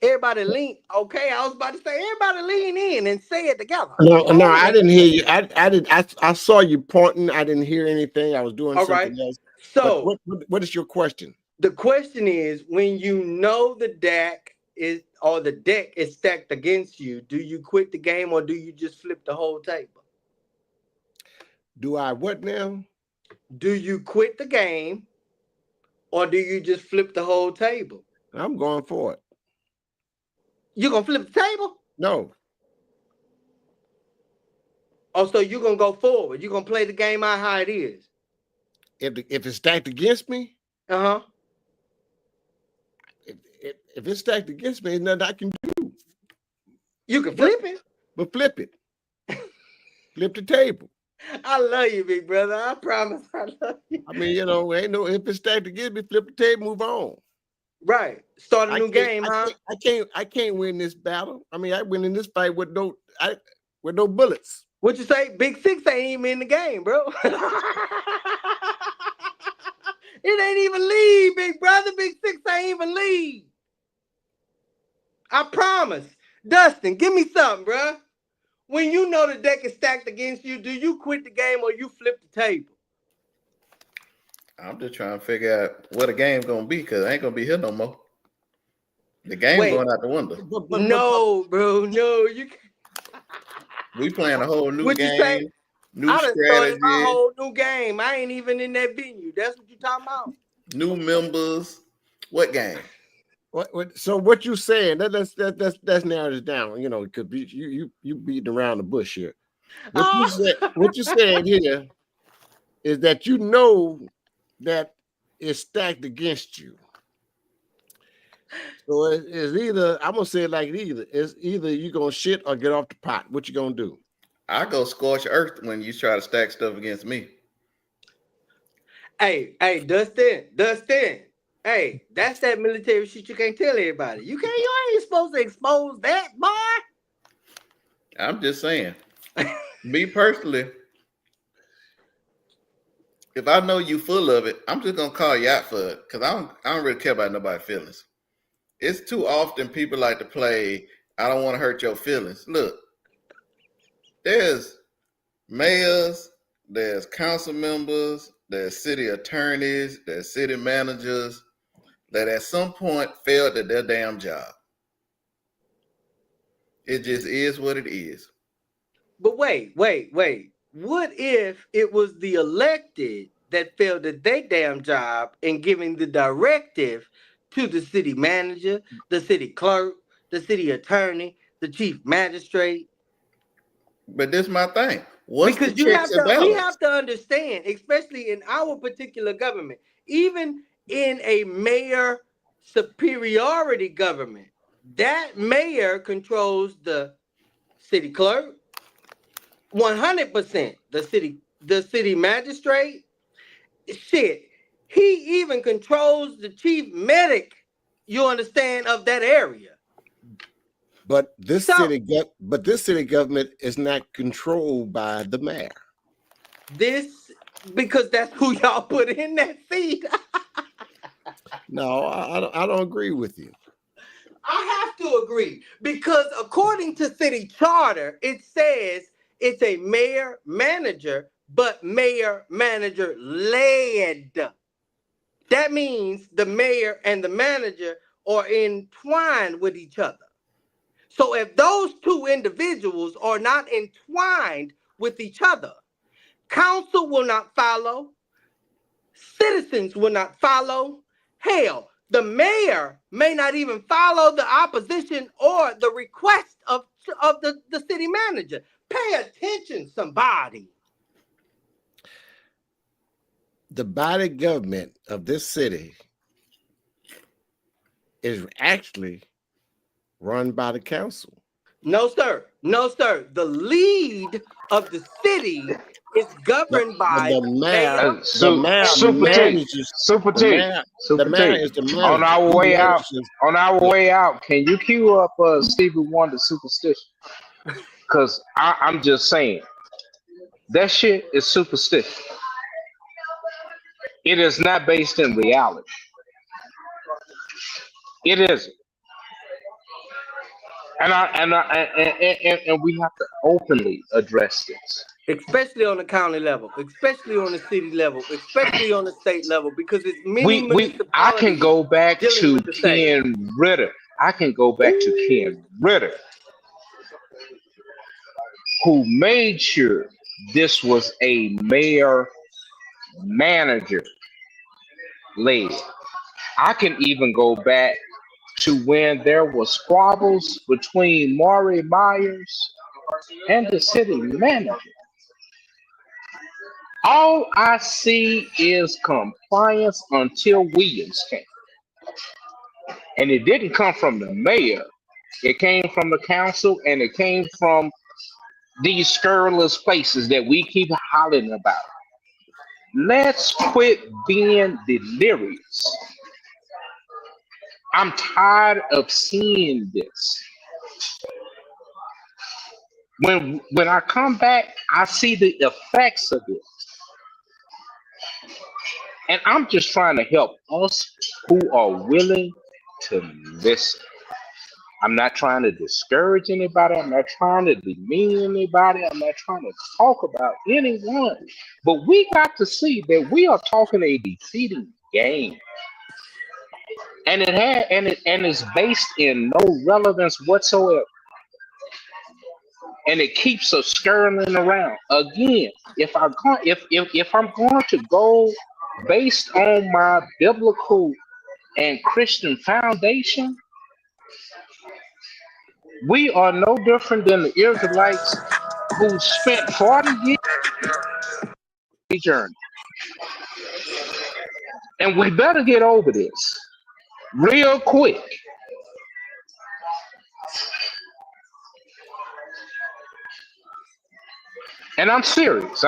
Everybody lean. Okay, I was about to say everybody lean in and say it together. No, I Tony. didn't hear you. I saw you pointing. I didn't hear anything. I was doing All right. something else. But So what is your question? the question is, when you know the deck is stacked against you, do you quit the game or do you just flip the whole table? Do I what now? Do you quit the game or do you just flip the whole table? I'm going for it. You gonna flip the table? No. Oh, so you gonna go forward? You gonna play the game out how it is? If it's stacked against me, Uh-huh. if it's stacked against me, there's nothing I can do. You can flip it. But flip it. Flip the table. I love you, big brother. I promise I love you. I mean, if it's stacked against me, flip the table, move on. Right. Start a new game, huh? I can't win this battle. I mean, I win in this fight with no bullets. What you say? Big Six ain't even in the game, bro. It ain't even lead, big brother. Big Six ain't even lead. I promise. Dustin, give me something, bro. When you know the deck is stacked against you, do you quit the game or you flip the table? I'm just trying to figure out what the game's gonna be because I ain't gonna be here no more. The game's going out the window. No, bro. No, you can't. We playing a whole new What you game, say? new I done started my strategy, whole new game. I ain't even in that venue. That's what you talking about? new members. What game? So what you saying? Let's narrow this down. Because you beating around the bush here. What you said here is that you know that it's stacked against you. So it's either, I'm gonna say it like it's either you gonna shit or get off the pot. What you gonna do? I go scorch earth when you try to stack stuff against me. Hey, Dustin. Hey, that's that military shit you can't tell everybody. You ain't supposed to expose that, boy. I'm just saying. Me personally, if I know you full of it, I'm just gonna call you out for it because I don't really care about nobody's feelings. It's too often people like to play, I don't want to hurt your feelings. Look, there's mayors, there's council members, there's city attorneys, there's city managers that at some point failed at their damn job. It just is what it is. But wait. What if it was the elected that failed at their damn job in giving the directive to the city manager, the city clerk, the city attorney, the chief magistrate? But this is my thing. What's the Because checks and we balance? have to understand, especially in our particular government, even in a mayor superiority government, that mayor controls the city clerk, 100%, the city magistrate, shit. He even controls the chief medic, you understand, of that area. But this So city government is not controlled by the mayor. this, because that's who y'all put in that seat. No, I don't agree with you. I have to agree because according to city charter, it says it's a mayor manager, but mayor manager led. That means the mayor and the manager are entwined with each other. So if those two individuals are not entwined with each other, council will not follow, citizens will not follow. Hell, the mayor may not even follow the opposition or the request of the city manager. Pay attention, somebody. The body government of this city is actually run by the council. No, sir. No, sir. The lead of the city is governed by The the mayor, mayor the mayor and the Super T, manager. manages. Super The T, mayor, the Super mayor T. is the On manager. our He way out, manages. on our way out, can you cue up Stevie Wonder Superstition? Cause I'm just saying that shit is superstition. It is not based in reality. It isn't. And we have to openly address this. Especially on the county level, especially on the city level, especially on the state level, because it's many I can municipalities go back dealing to with the same. Ken Ritter. I can go back to Ooh. Ken Ritter, who made sure this was a mayor manager led. I can even go back to when there was squabbles between Maury Myers and the city manager. All I see is compliance until Williams came. And it didn't come from the mayor. It came from the council and it came from these scurrilous places that we keep hollering about. Let's quit being delirious. I'm tired of seeing this. When I come back, I see the effects of it. And I'm just trying to help us who are willing to listen. I'm not trying to discourage anybody. I'm not trying to demean anybody. I'm not trying to talk about anyone. But we got to see that we are talking a defeating game. And it's based in no relevance whatsoever. And it keeps us scurrying around. Again, if I'm going to go based on my biblical and Christian foundation, we are no different than the Israelites who spent 40 years journey. And we better get over this real quick. And I'm serious.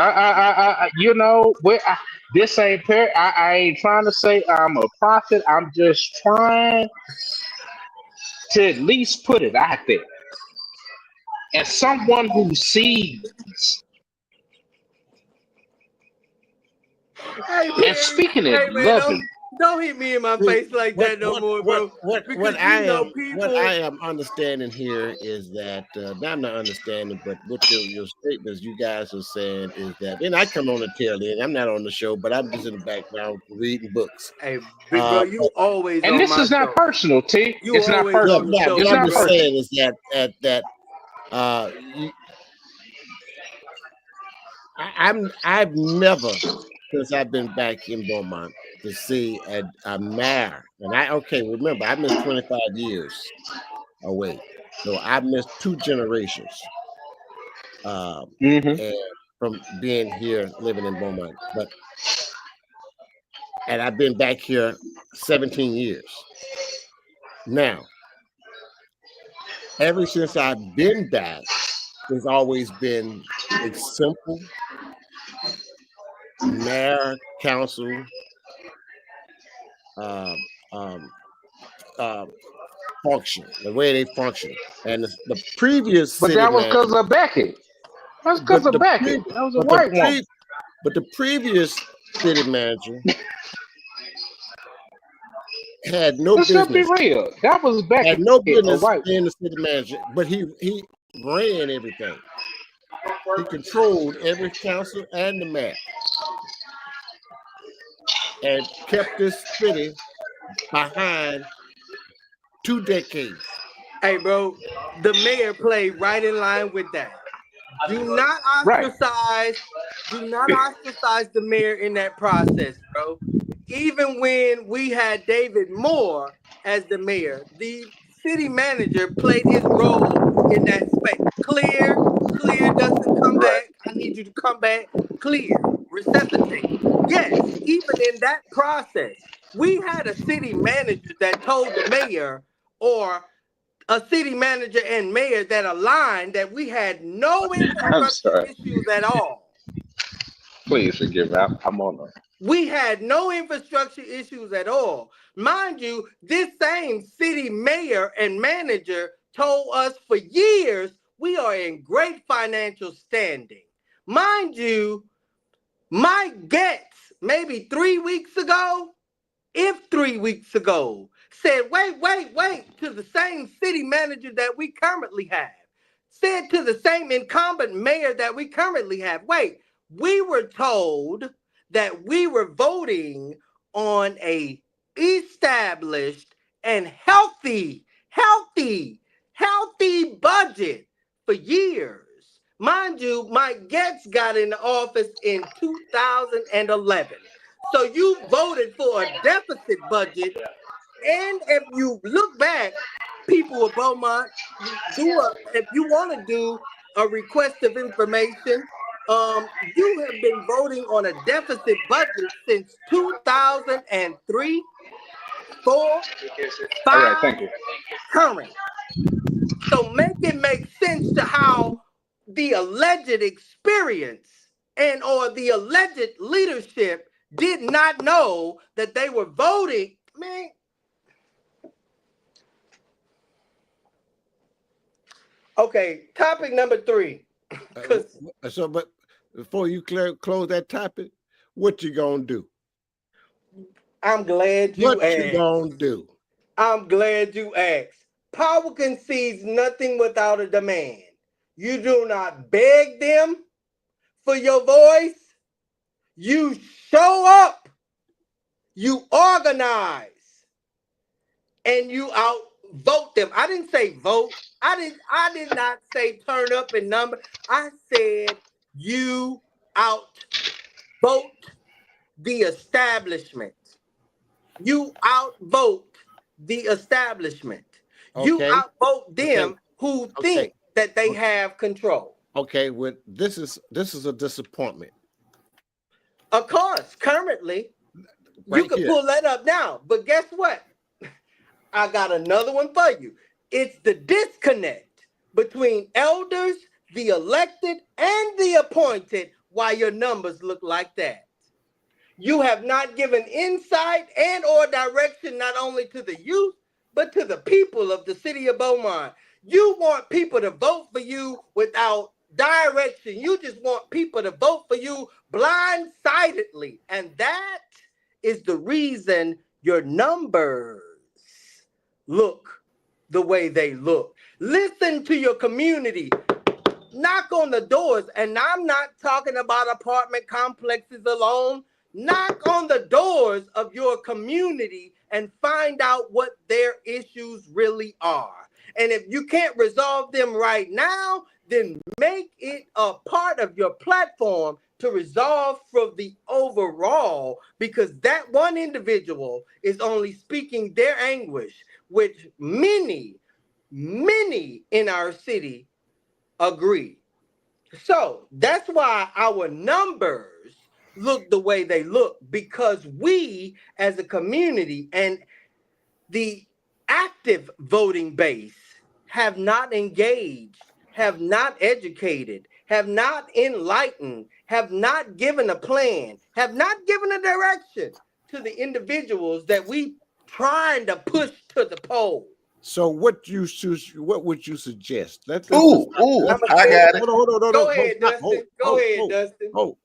This ain't I ain't trying to say I'm a prophet. I'm just trying to at least put it out there. as someone who sees Hey and man, speaking it hey man, loving. don't hit me in my See, face like that no more, bro. Because what people. I am understanding here is that now I'm not understanding, but what your statements you guys are saying is that, and I come on the tail end. I'm not on the show, but I'm just in the background reading books. Hey, big bro, But you always And on this my is not show. personal, T. You It's not always yeah, on personal. the yeah, show, what It's big I'm not just bro. personal. saying is that you, I've never, since I've been back in Beaumont, to see a mayor. And remember, I missed 25 years away. So I missed 2 generations Mm-hmm. and from being here living in Beaumont. And I've been back here 17 years. Now, ever since I've been back, there's always been a simple mayor council um, um, uh, function, the way they function. And the previous But city that was manager, because of Becky. That's but because of the Becky. pre, That was a but the white woman. pre, but the previous city manager had no Let's just be business, real. That was had Becky, no a business white being the city manager, but he ran everything. He controlled every council and the mayor, and kept this city behind 2 decades. Hey, bro, the mayor played right in line with that. Do not right. ostracize, do not ostracize the mayor in that process, bro. Even when we had David Moore as the mayor, the city manager played his role in that space. Clear, Dustin, come Right. back. I need you to come back. Clear, resuscitate. Yes, even in that process, we had a city manager that told the mayor or a city manager and mayor that aligned that we had no I'm infrastructure sorry. issues at all. Please forgive me. I'm on a We had no infrastructure issues at all. Mind you, this same city mayor and manager told us for years we are in great financial standing. Mind you, Mike Getz, maybe 3 weeks ago, if 3 weeks ago, said, wait, to the same city manager that we currently have, said to the same incumbent mayor that we currently have, wait, we were told that we were voting on a established and healthy budget for years. Mind you, Mike Getz got in office in 2011. So you voted for a deficit budget. And if you look back, people of Beaumont, if you want to do a request of information, you have been voting on a deficit budget since 2003, 4, all right, 5, thank you. current. So make it make sense to how the alleged experience and or the alleged leadership did not know that they were voting. Man. Okay, topic number 3. Because But before you close that topic, what you gonna do? I'm glad you What you asked. gonna do? I'm glad you asked. Power concedes nothing without a demand. You do not beg them for your voice. You show up. You organize. And you outvote them. I didn't say vote. I did not say turn up in number. I said you outvote the establishment. You outvote the establishment. You Okay, outvote okay, them who okay, think that they have control. okay. This is a disappointment Of course, currently, you right can here. pull that up now. But guess what? I got another one for you. It's the disconnect between elders, the elected, and the appointed, why your numbers look like that. You have not given insight and or direction not only to the youth, but to the people of the city of Beaumont. You want people to vote for you without direction. You just want people to vote for you blindsidedly. And that is the reason your numbers look the way they look. Listen to your community. Knock on the doors. And I'm not talking about apartment complexes alone. Knock on the doors of your community and find out what their issues really are. And if you can't resolve them right now, then make it a part of your platform to resolve for the overall, because that one individual is only speaking their anguish, which many in our city agree. So that's why our numbers look the way they look, because we as a community and the active voting base have not engaged, have not educated, have not enlightened, have not given a plan, have not given a direction to the individuals that we trying to push to the poll. So what would you suggest? I got it. Hold on. Go ahead, Dustin. Go ahead, Dustin. Go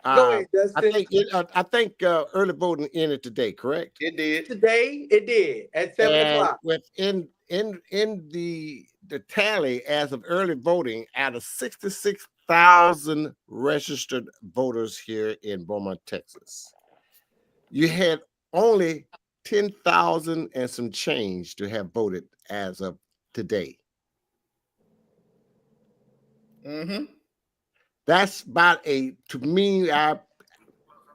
ahead, Dustin. I think early voting ended today, correct? It did. Today it did at 7 o'clock. Within the tally as of early voting, out of 66,000 registered voters here in Beaumont, Texas, you had only 10,000 and some change to have voted as of today. Mm-hmm. That's about to me,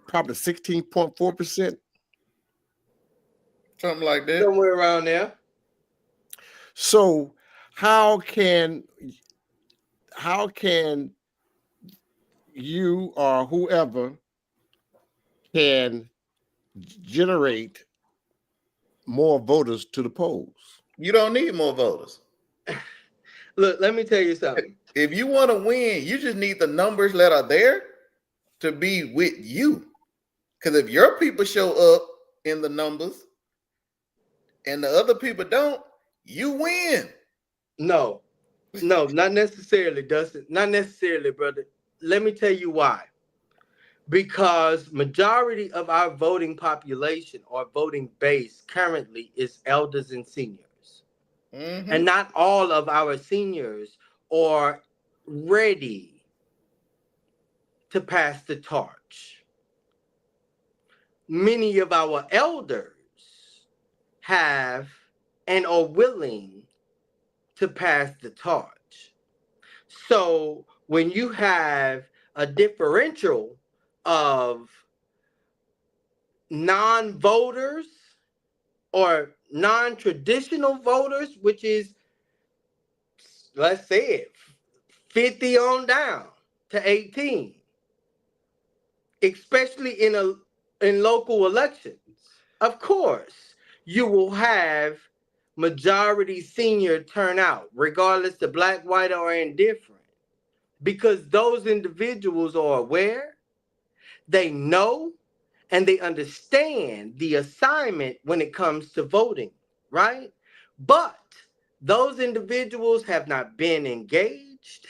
probably 16.4%. Something like that. Somewhere around there. So how can you or whoever can generate more voters to the polls? You don't need more voters. Look, let me tell you something. If you want to win, you just need the numbers that are there to be with you. Because if your people show up in the numbers and the other people don't, you win. No, not necessarily, Dustin. Not necessarily, brother. Let me tell you why. Because majority of our voting population or voting base currently is elders and seniors. Mm-hmm. And not all of our seniors are ready to pass the torch. Many of our elders have and are willing to pass the torch. So when you have a differential of non-voters or non-traditional voters, which is, let's say it, 50 on down to 18, especially in local elections, of course, you will have majority senior turnout, regardless of black, white, or indifferent, because those individuals are aware, they know, and they understand the assignment when it comes to voting, right? But those individuals have not been engaged,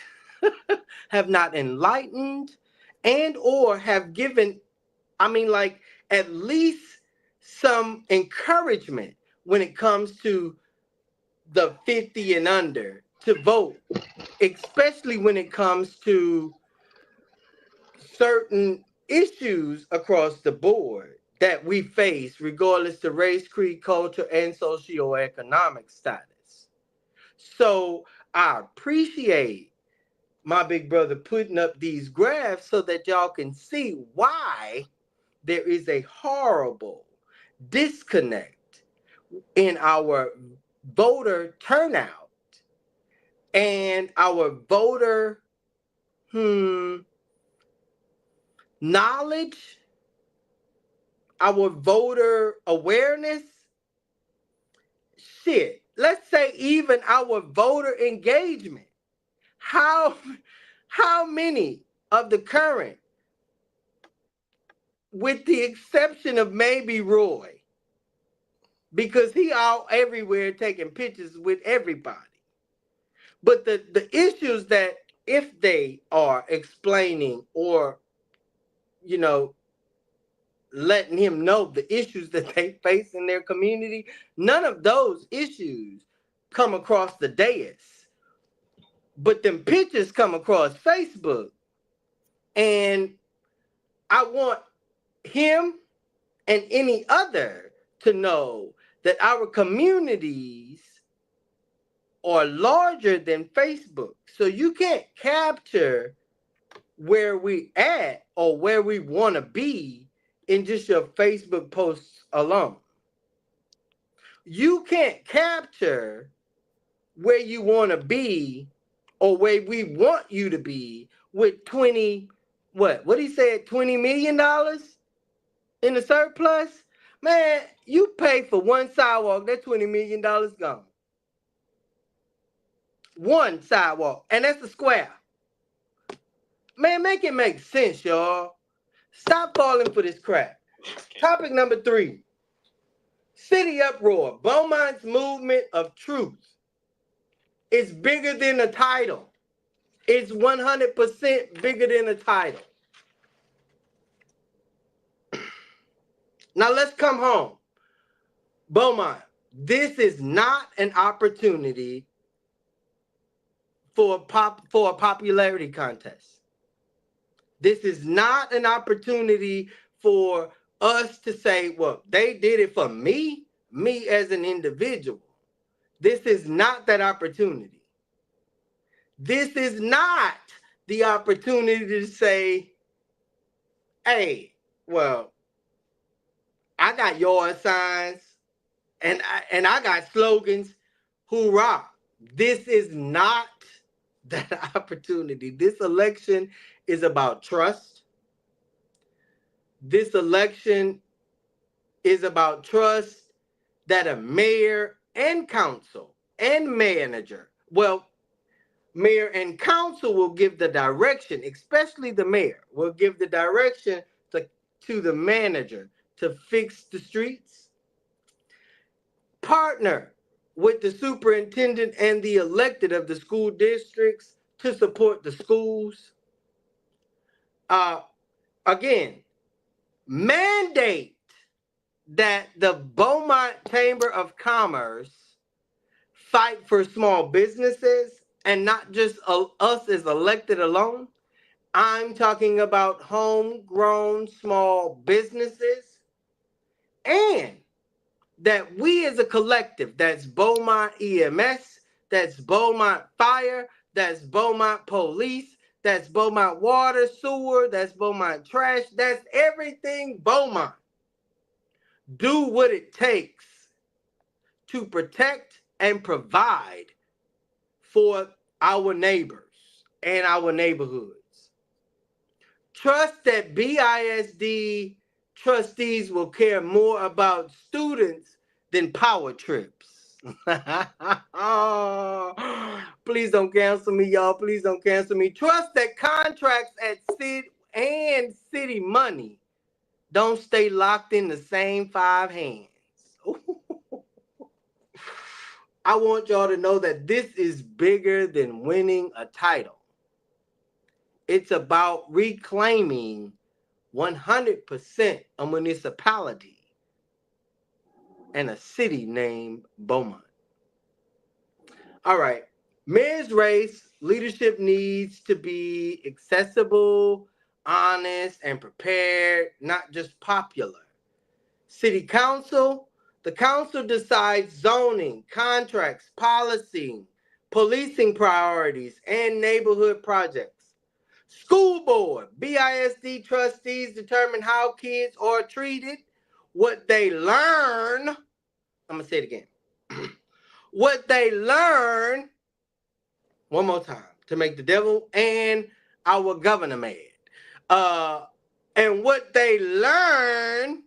have not enlightened, and or have given, at least some encouragement when it comes to the 50 and under to vote, especially when it comes to certain issues across the board that we face, regardless of race, creed, culture, and socioeconomic status. So I appreciate my big brother putting up these graphs so that y'all can see why there is a horrible disconnect in our voter turnout and our voter knowledge, our voter awareness. Shit, let's say even our voter engagement. How many of the current, with the exception of maybe Roy, because he out everywhere taking pictures with everybody, But the issues that if they are explaining or, you know, letting him know the issues that they face in their community, none of those issues come across the dais. But them pictures come across Facebook. And I want him and any other to know that our communities are larger than Facebook. So you can't capture where we at or where we want to be in just your Facebook posts alone. You can't capture where you want to be or where we want you to be with 20, what he said, $20 million in the surplus. Man, you pay for one sidewalk, that $20 million gone. One sidewalk, and that's a square. Man, make it make sense, y'all. Stop falling for this crap. Topic number 3. City uproar. Beaumont's movement of truth is bigger than the title. It's 100% bigger than the title. Now let's come home. Beaumont, this is not an opportunity for a popularity contest. This is not an opportunity for us to say, well, they did it for me as an individual. This is not that opportunity. This is not the opportunity to say, hey, well, I got yard signs and I got slogans. Hoorah. This is not that opportunity. This election is about trust. This election is about trust that a mayor and council and manager, well, mayor and council will give the direction, especially the mayor will give the direction to the manager to fix the streets. Partner with the superintendent and the elected of the school districts to support the schools. Again, mandate that the Beaumont Chamber of Commerce fight for small businesses and not just us as elected alone. I'm talking about homegrown small businesses, and that we as a collective, that's Beaumont EMS, that's Beaumont Fire, that's Beaumont Police, that's Beaumont Water, Sewer, that's Beaumont Trash, that's everything Beaumont. Do what it takes to protect and provide for our neighbors and our neighborhoods. Trust that BISD trustees will care more about students than power trips. Oh, please don't cancel me, y'all. Please don't cancel me. Trust that contracts at city money don't stay locked in the same 5 hands. I want y'all to know that this is bigger than winning a title. It's about reclaiming 100% a municipality and a city named Beaumont. All right. Mayor's race, leadership needs to be accessible, honest, and prepared, not just popular. City council, the council decides zoning, contracts, policy, policing priorities, and neighborhood projects. School board, BISD trustees determine how kids are treated, what they learn. I'm going to say it again. What they learn, one more time, to make the devil and our governor mad. And what they learn,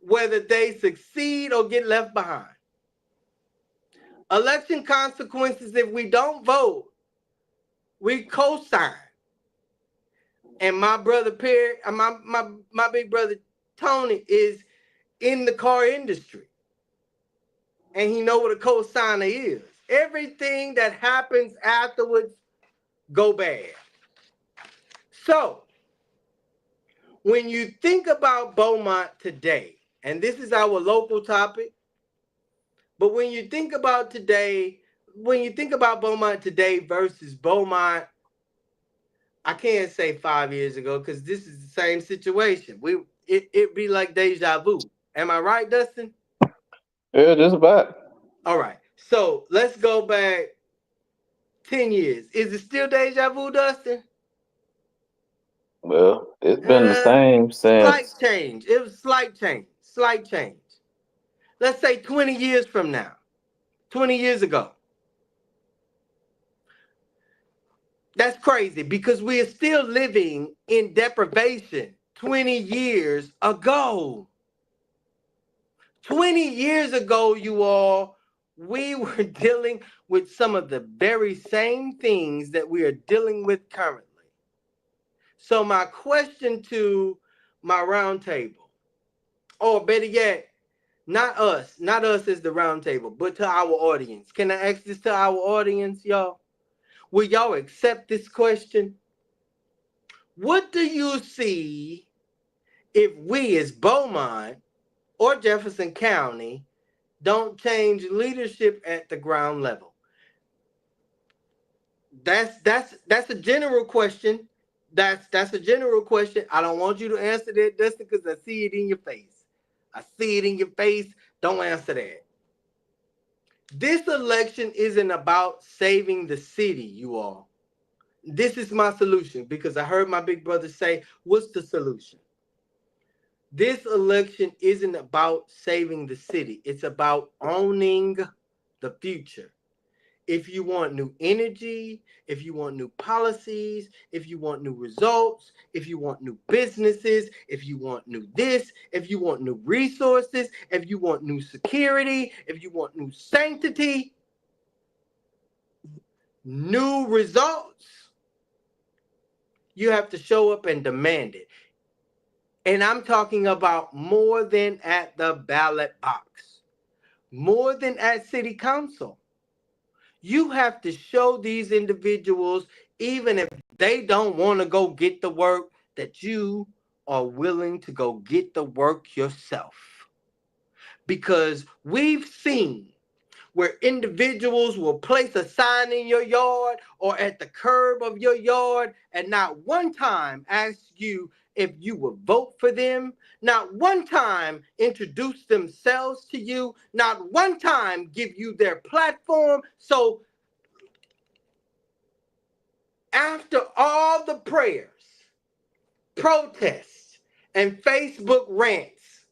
whether they succeed or get left behind. Election consequences, if we don't vote, we co-sign. And my brother Perry, my big brother Tony is in the car industry. And he know what a co-signer is. Everything that happens afterwards go bad. So when you think about Beaumont today, and this is our local topic, but when you think about today, when you think about Beaumont today versus Beaumont, I can't say 5 years ago because this is the same situation. It be like deja vu. Am I right, Dustin? Yeah, just about. All right. So let's go back 10 years. Is it still deja vu, Dustin? Well, it's been the same Slight since. change. It was slight change. Slight change. Let's say 20 years from now. 20 years ago. That's crazy because we are still living in deprivation 20 years ago. 20 years ago, you all, we were dealing with some of the very same things that we are dealing with currently. So, my question to my roundtable, or better yet, not us as the roundtable, but to our audience. Can I ask this to our audience, y'all? Will y'all accept this question? What do you see if we as Beaumont or Jefferson County don't change leadership at the ground level? That's a general question. That's a general question. I don't want you to answer that, Dustin, because I see it in your face. I see it in your face. Don't answer that. This election isn't about saving the city, you all. This is my solution because I heard my big brother say, what's the solution? This election isn't about saving the city. It's about owning the future. If you want new energy, if you want new policies, if you want new results, if you want new businesses, if you want new this, if you want new resources, if you want new security, if you want new sanctity, new results, you have to show up and demand it. And I'm talking about more than at the ballot box, more than at city council. You have to show these individuals, even if they don't want to go get the work, that you are willing to go get the work yourself. Because we've seen where individuals will place a sign in your yard or at the curb of your yard and not one time ask you if you will vote for them, not one time introduce themselves to you, not one time give you their platform. So after all the prayers, protests, and Facebook rants,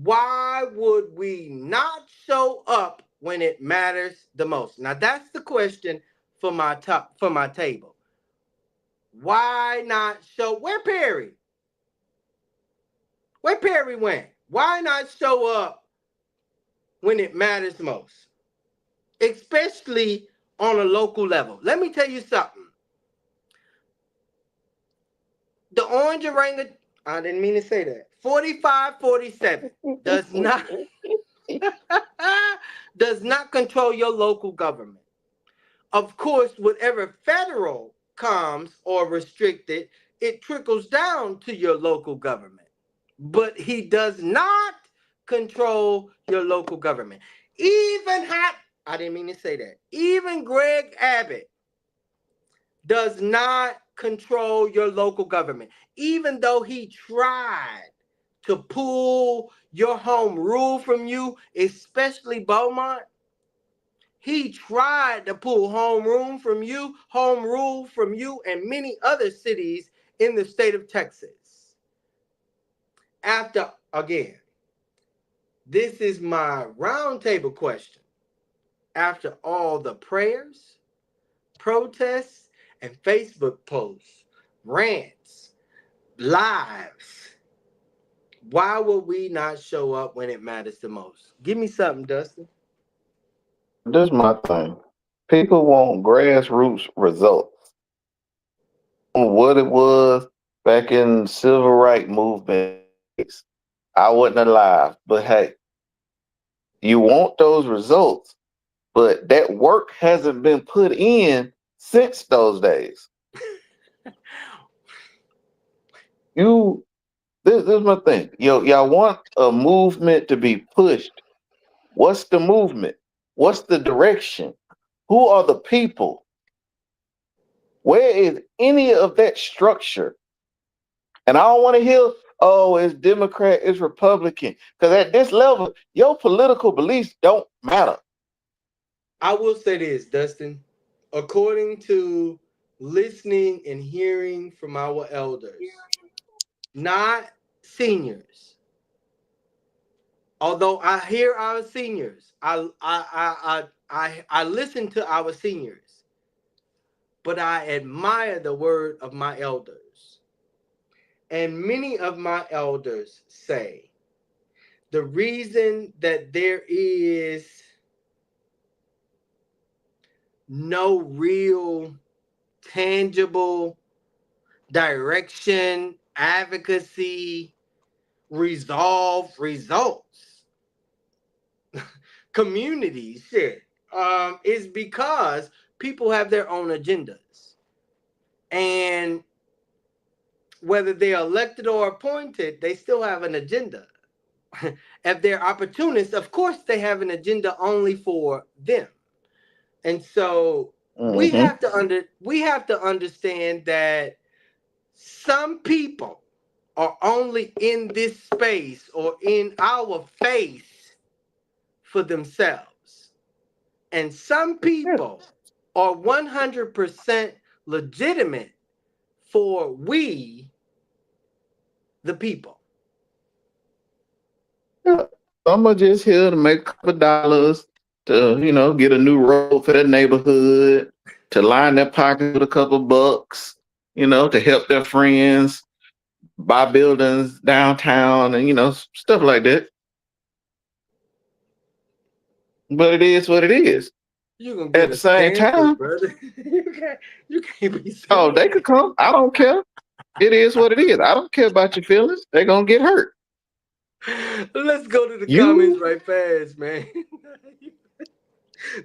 why would we not show up when it matters the most? Now that's the question for my table. Why not show where Perry? Where Perry went? Why not show up when it matters most? Especially on a local level. Let me tell you something. The orange orangutan, I didn't mean to say that. 4547 does not does not control your local government. Of course, whatever federal comes or restricted, it trickles down to your local government. But he does not control your local government. I didn't mean to say that. Even Greg Abbott does not control your local government. Even though he tried to pull your home rule from you, especially Beaumont, he tried to pull home rule from you and many other cities in the state of Texas. After, again, this is my roundtable question. After all the prayers, protests, and Facebook posts, rants, lives, why would we not show up when it matters the most? Give me something, Dustin. This is my thing. People want grassroots results. What it was back in civil rights movement days. I wasn't alive, but hey, you want those results. but that work hasn't been put in since those days. This is my thing. Y'all want a movement to be pushed. What's the movement? What's the direction? Who are the people? Where is any of that structure? And I don't want to hear, oh, it's Democrat, it's Republican. Because at this level, your political beliefs don't matter. I will say this, Dustin. According to listening and hearing from our elders, not seniors. Although I hear our seniors, I listen to our seniors, but I admire the word of my elders. And many of my elders say the reason that there is no real tangible direction, advocacy, resolve, results, community shit, is because people have their own agendas. And whether they're elected or appointed, they still have an agenda. If they're opportunists, of course they have an agenda only for them. And so we have to understand that some people are only in this space or in our face for themselves. And some people are 100% legitimate for we, the people. Yeah. Some are just here to make a couple of dollars, to, get a new road for their neighborhood, to line their pockets with a couple of bucks, to help their friends buy buildings downtown and, stuff like that. But it is what it is. You're gonna At get the a same stances, time, brother. you can't be oh, serious. they could come. I don't care. It is what it is. I don't care about your feelings. They're going to get hurt. Let's go to the comments You, right fast, man.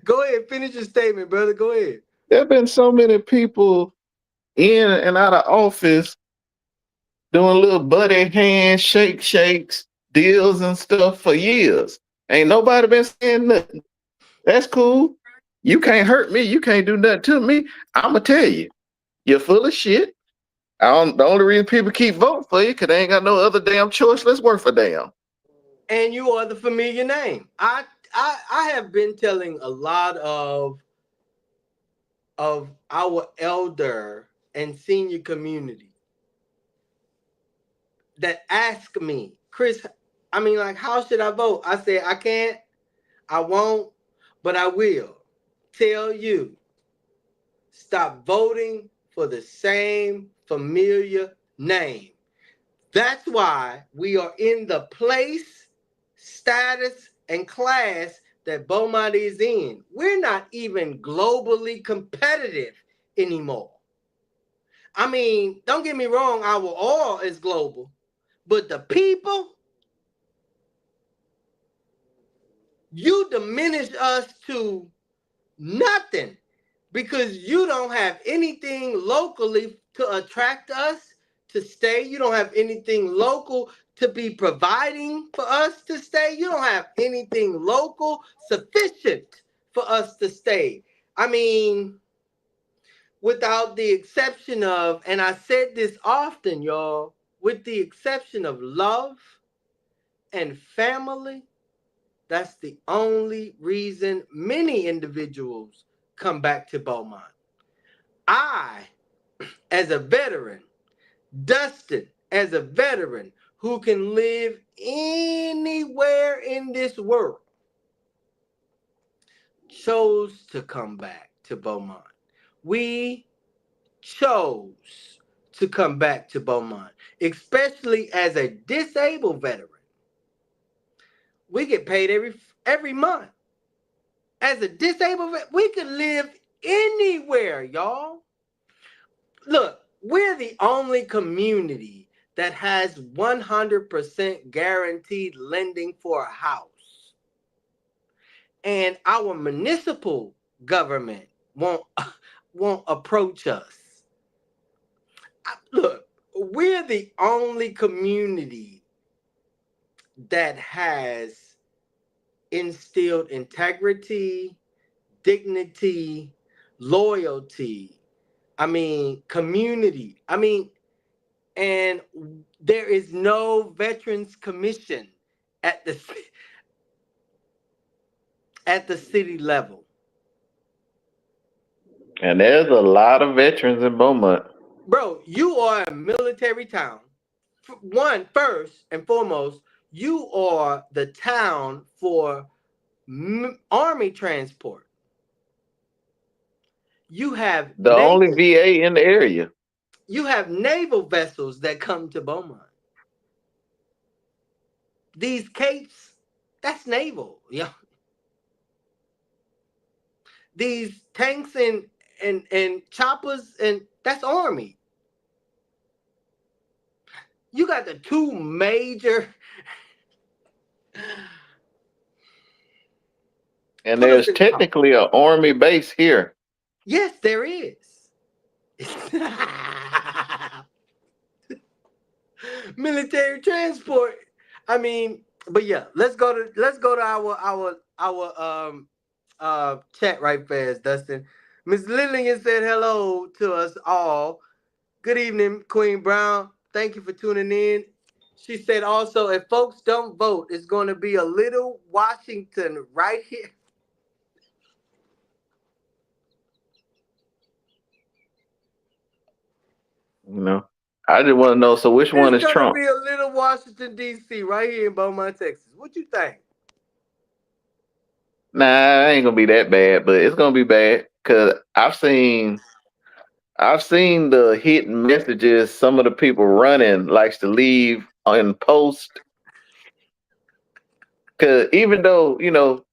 Go ahead, finish your statement, brother. Go ahead. there have been so many people in and out of office doing little buddy hand shakes, deals and stuff for years. Ain't nobody been saying nothing. That's cool. You can't hurt me. You can't do nothing to me. I'ma tell you, you're full of shit. The only reason people keep voting for you because they ain't got no other damn choice. Let's work for damn. And you are the familiar name. I have been telling a lot of our elder and senior community that ask me, Chris, I mean, like, how should I vote? I say, I can't, I won't, but I will tell you, stop voting for the same familiar name. That's why we are in the place, status, and class that Beaumont is in. We're not even globally competitive anymore. I mean, don't get me wrong, our oil is global, but the people, you diminish us to nothing because you don't have anything locally to attract us to stay. You don't have anything local to be providing for us to stay. You don't have anything local sufficient for us to stay. I mean, without the exception of, and I said this often, y'all, with the exception of love and family, that's the only reason many individuals come back to Beaumont. I, as a veteran, Dustin, as a veteran who can live anywhere in this world, chose to come back to Beaumont. We chose to come back to Beaumont, especially as a disabled veteran. We get paid every month. As a disabled vet, we could live anywhere, y'all. Look, we're the only community that has 100% guaranteed lending for a house. and our municipal government won't won't approach us. Look, we're the only community that has instilled integrity, dignity, loyalty. I mean, community. I mean, and there is no veterans commission at the at the city level. And there's a lot of veterans in Beaumont. Bro, you are a military town. One, first and foremost, you are the town for army transport. You have The only VA in the area. You have naval vessels that come to Beaumont. These capes, that's naval. Yeah. These tanks and choppers, and that's army. You got the two major. And there's technically an army base here. Yes, there is. Military transport. I mean, but yeah, let's go to our chat right fast, Dustin. Miss Lillian said hello to us all. Good evening, Queen Brown. Thank you for tuning in. She said also, if folks don't vote, it's going to be a little Washington right here. You know, I just want to know. So which one is Trump? It's going to be a little Washington D.C. right here in Beaumont, Texas. What you think? Nah, it ain't gonna be that bad, but it's gonna be bad because I've seen the hidden messages some of the people running likes to leave on post. Because even though,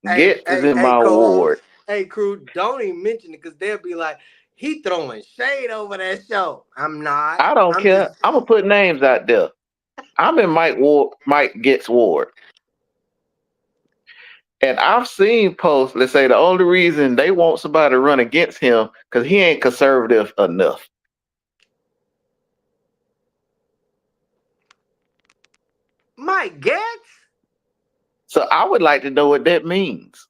Getz is in my ward. Hey, crew, don't even mention it because they'll be like, he throwing shade over that show. I'm not. I don't care. I'm going to put names out there. I'm in Mike Getz ward. And I've seen posts that say the only reason they want somebody to run against him because he ain't conservative enough. Mike Getz? So I would like to know what that means.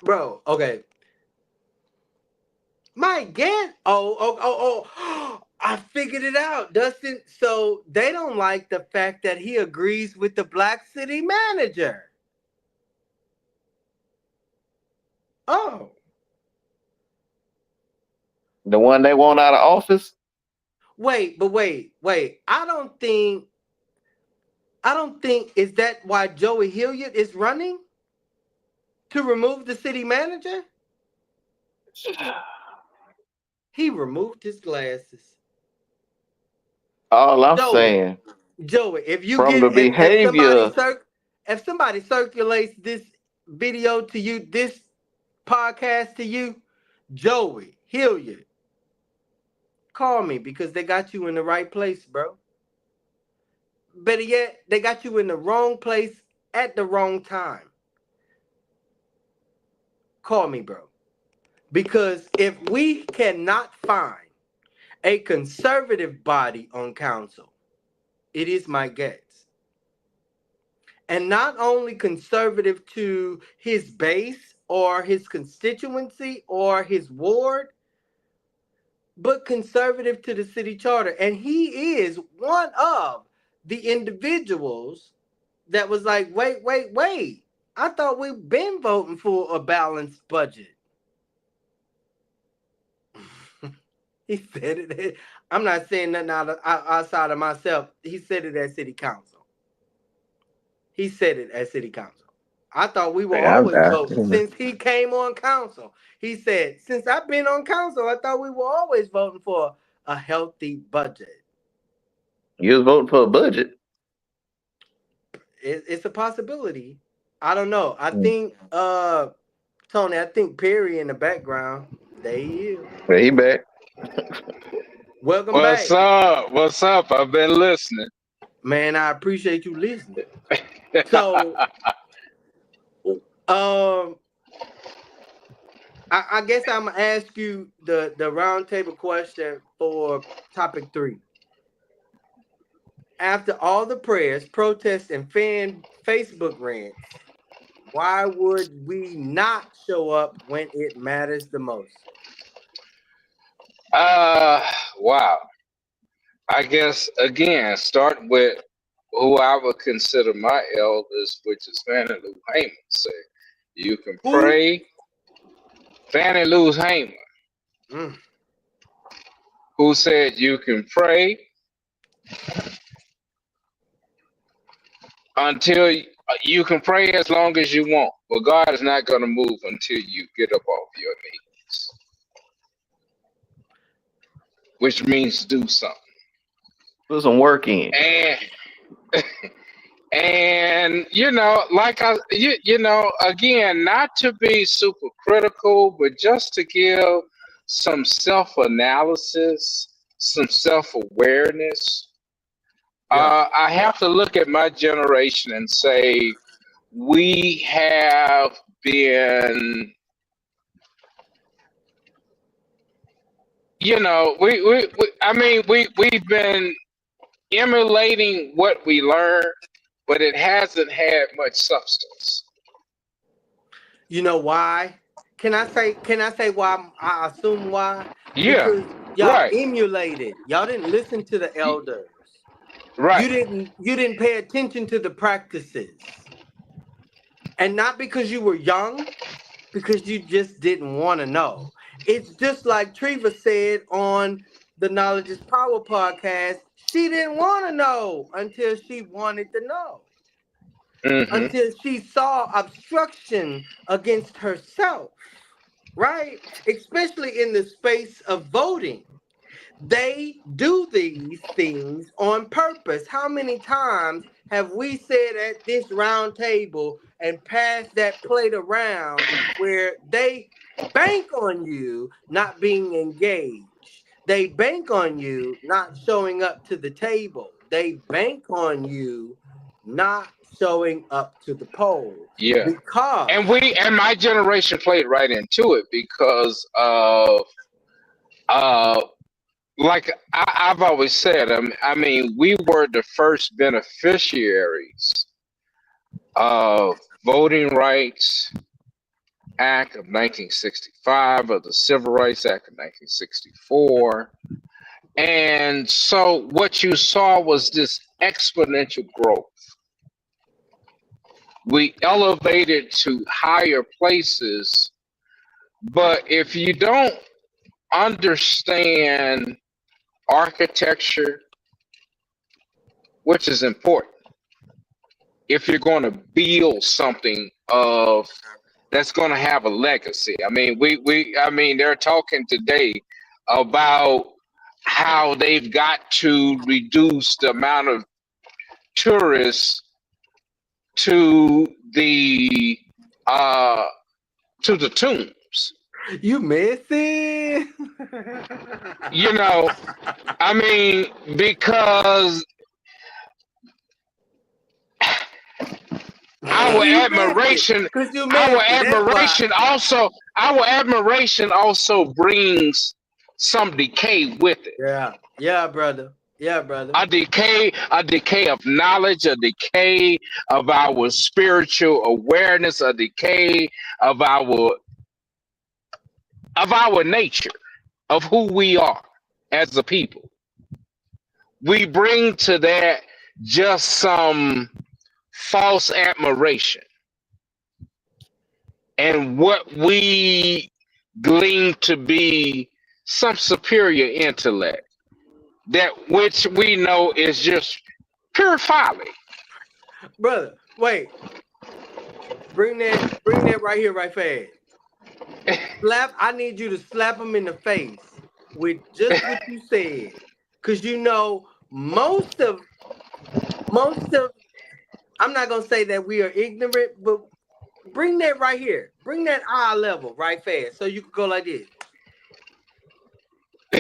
Bro, okay. Mike Getz? Oh. I figured it out, Dustin. So they don't like the fact that he agrees with the black city manager. Oh. The one they want out of office? Wait. I don't think is that why Joey Hilliard is running? To remove the city manager? He removed his glasses. All I'm saying, Joey, if you from get the behavior, if somebody circulates this video to you, this podcast to you, Joey Hilliard, call me because they got you in the right place, bro. Better yet, they got you in the wrong place at the wrong time. Call me, bro. Because if we cannot find a conservative body on council, it is Mike Getz. And not only conservative to his base or his constituency or his ward, but conservative to the city charter. And he is one of the individuals that was like, wait. I thought we've been voting for a balanced budget. He said it. I'm not saying nothing outside of myself. He said it at city council. I thought we were always voting since he came on council. He said, since I've been on council, I thought we were always voting for a healthy budget. You was voting for a budget? It's a possibility. I don't know. I think, Tony, I think Perry in the background. There he is. Well, he back. Welcome back. What's up? I've been listening. Man, I appreciate you listening. So Um, I guess I'm gonna ask you the roundtable question for topic 3. After all the prayers, protests, and fan Facebook rants, why would we not show up when it matters the most? Wow. I guess again, start with who I would consider my elders, which is Fannie Lou Hamer. Say, you can Who? pray. Fannie Lou Hamer, Mm. who said you can pray until you can pray as long as you want, but God is not going to move until you get up off your knees, which means do something. Put some work in. And again, not to be super critical, but just to give some self-analysis, some self-awareness. Yeah. I have to look at my generation and say we have been, we've been emulating what we learned, but it hasn't had much substance. You know why? Can I say why? I assume why? Yeah, Because y'all right, emulated. Y'all didn't listen to the elders. right. You didn't pay attention to the practices. And not because you were young, because you just didn't want to know. It's just like Treva said on the Knowledge is Power podcast. She didn't want to know until she wanted to know. Hmm. Until she saw obstruction against herself, right? Especially in the space of voting. They do these things on purpose. How many times have we said at this round table and passed that plate around where they bank on you not being engaged? They bank on you not showing up to the table. They bank on you not showing up to the poll Yeah, because and my generation played right into it because of uh like I've always said, we were the first beneficiaries of Voting Rights Act of 1965, of the Civil Rights Act of 1964. And so what you saw was this exponential growth. We elevated to higher places, but if you don't understand architecture, which is important, if you're going to build something of that's going to have a legacy. They're talking today about how they've got to reduce the amount of tourists to the tombs. you missing. Because our You missed it. admiration, Because you our missed it. That's why. admiration also, our admiration also brings some decay with it. Yeah. Yeah, brother. Yeah, brother. A decay of knowledge, a decay of our spiritual awareness, a decay of our nature, of who we are as a people. We bring to that just some false admiration and what we glean to be some superior intellect, that which we know is just pure folly. Brother, wait. Bring that right here, right fast. I need you to slap him in the face with just what you said. Cause you know most of I'm not gonna say that we are ignorant, but bring that right here. Bring that eye level right fast. So you can go like this.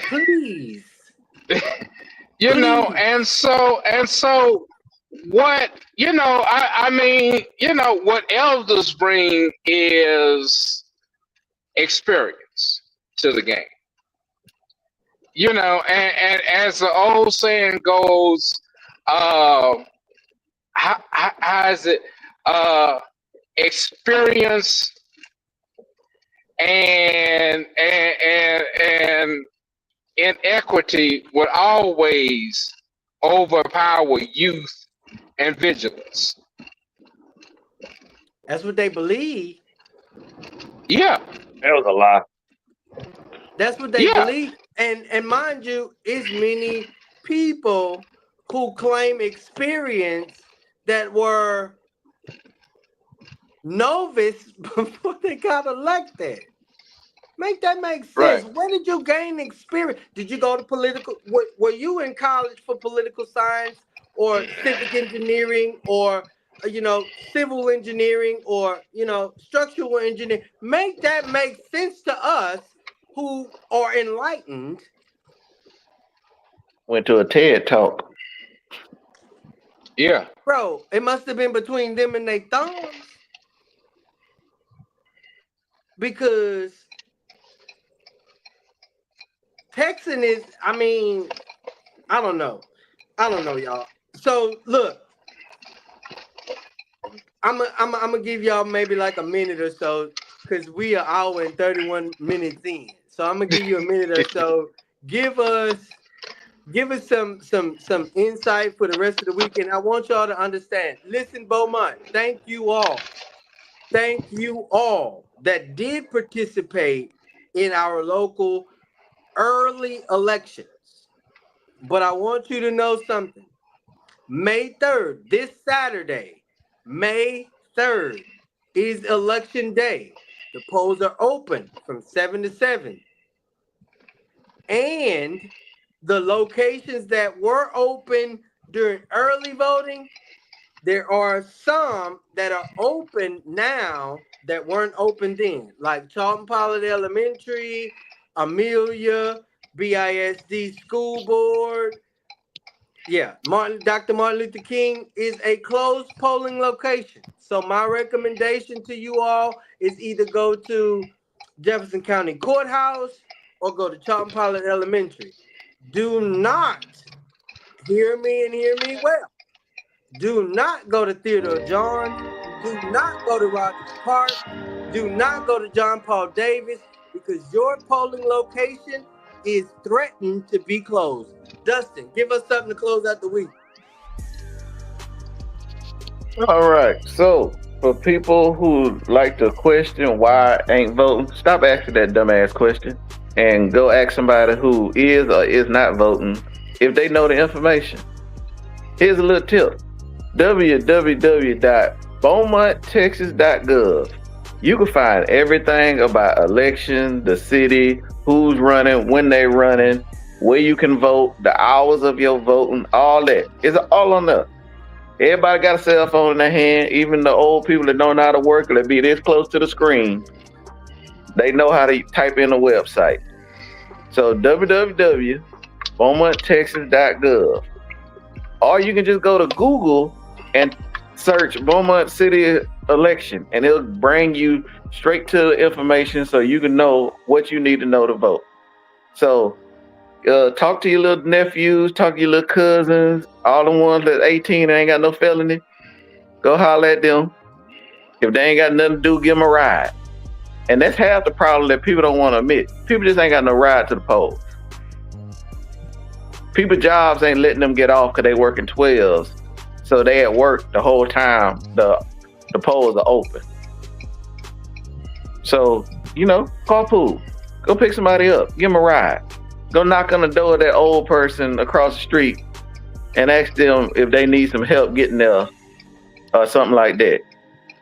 Please. And so I mean, what elders bring is experience to the game. And as the old saying goes, how is it? Experience and inequity would always overpower youth and vigilance. That's what they believe. Yeah, That was a lie. That's what they yeah, believe. And mind you, it's many people who claim experience that were novice before they got elected. Make that make sense. Right. Where did you gain experience? Did you go to political? Were you in college for political science or civic engineering or civil engineering or structural engineering? Make that make sense to us who are enlightened. Went to a TED talk. yeah. Bro, it must have been between them and their thumbs. Because Texan is, I mean, I don't know, y'all. So look, I'm gonna give y'all maybe like a minute or so, because we are hour and 31 minutes in. So I'm gonna give you a minute or so. Give us some insight for the rest of the weekend. I want y'all to understand. Listen, Beaumont, thank you all that did participate in our local early elections. But I want you to know something. May 3rd, this Saturday, May 3rd is election day. The polls are open from 7 to 7. And the locations that were open during early voting, there are some that are open now that weren't open then, like Charlton Pollard Elementary, Amelia, BISD School Board. Yeah, Dr. Martin Luther King is a closed polling location. So my recommendation to you all is either go to Jefferson County Courthouse or go to Charlton Pollard Elementary. Do not, hear me and hear me well, do not go to Theodore Johns. Do not go to Rogers Park. Do not go to John Paul Davis, because your polling location is threatened to be closed. Dustin, give us something to close out the week. All right. So for people who like to question why I ain't voting, stop asking that dumbass question and go ask somebody who is or is not voting if they know the information. Here's a little tip. www.beaumonttexas.gov. You can find everything about election, the city, who's running, when they running, where you can vote, the hours of your voting, all that. It's all on there. Everybody got a cell phone in their hand. Even the old people that don't know how to work it, they be this close to the screen. They know how to type in a website. So www.beaumonttexas.gov. Or you can just go to Google and search Beaumont City election, and it'll bring you straight to the information so you can know what you need to know to vote. So talk to your little nephews, talk to your little cousins, all the ones that's 18 and ain't got no felony. Go holler at them. If they ain't got nothing to do, give them a ride. And that's half the problem that people don't want to admit. People just ain't got no ride to the polls. People jobs ain't letting them get off because they working 12s. So they at work the whole time the polls are open. So, carpool. Go pick somebody up. Give them a ride. Go knock on the door of that old person across the street and ask them if they need some help getting there or something like that.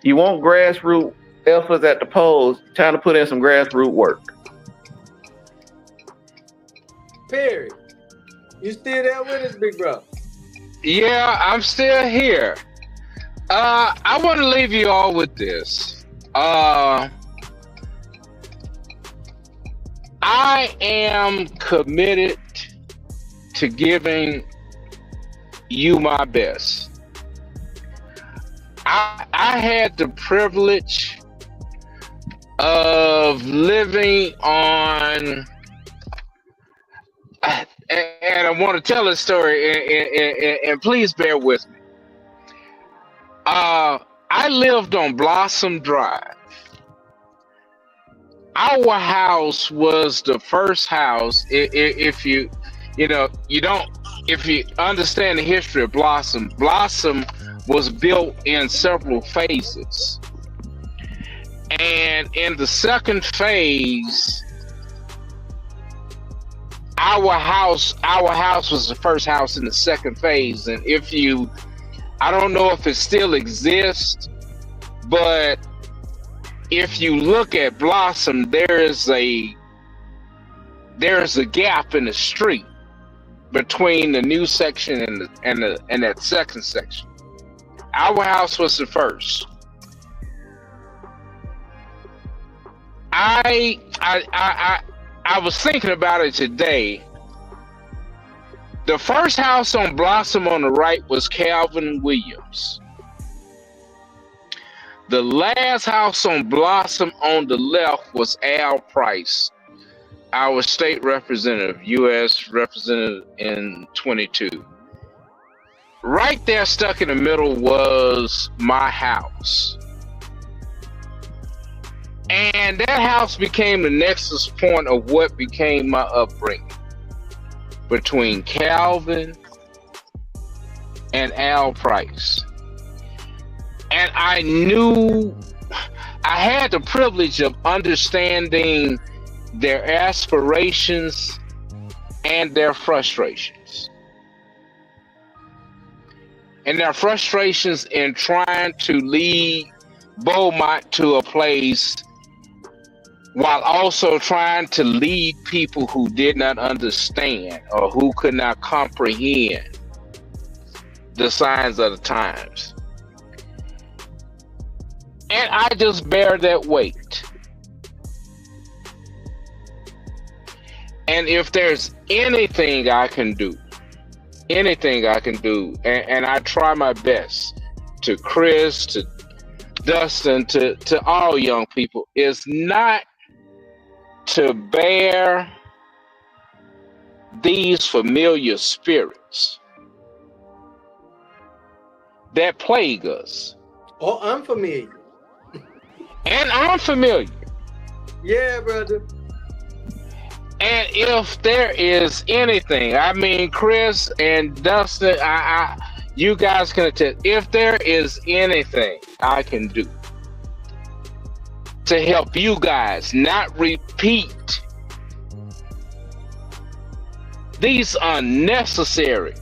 You want grassroots efforts at the polls, time to put in some grassroots work. Perry, you still there with us, big bro? Yeah, I'm still here. I want to leave you all with this. I am committed to giving you my best. I had the privilege of living on, and I want to tell a story, and please bear with me. I lived on Blossom Drive. Our house was the first house. If you understand the history of Blossom, Blossom was built in several phases. And in the second phase, our house was the first house in the second phase. And I don't know if it still exists, but if you look at Blossom, there's a gap in the street between the new section and that second section. Our house was the first. I was thinking about it today. The first house on Blossom on the right was Calvin Williams. The last house on Blossom on the left was Al Price, our state representative, U.S. representative in 22. Right there, stuck in the middle, was my house. And that house became the nexus point of what became my upbringing between Calvin and Al Price. And I knew I had the privilege of understanding their aspirations and their frustrations. And their frustrations in trying to lead Beaumont to a place while also trying to lead people who did not understand or who could not comprehend the signs of the times. And I just bear that weight. And if there's anything I can do, and I try my best to Chris, to Dustin, to all young people, is not to bear these familiar spirits that plague us. Or unfamiliar. And unfamiliar. Yeah, brother. And if there is anything, I mean, Chris and Dustin, you guys can attest, if there is anything I can do to help you guys not repeat these unnecessary,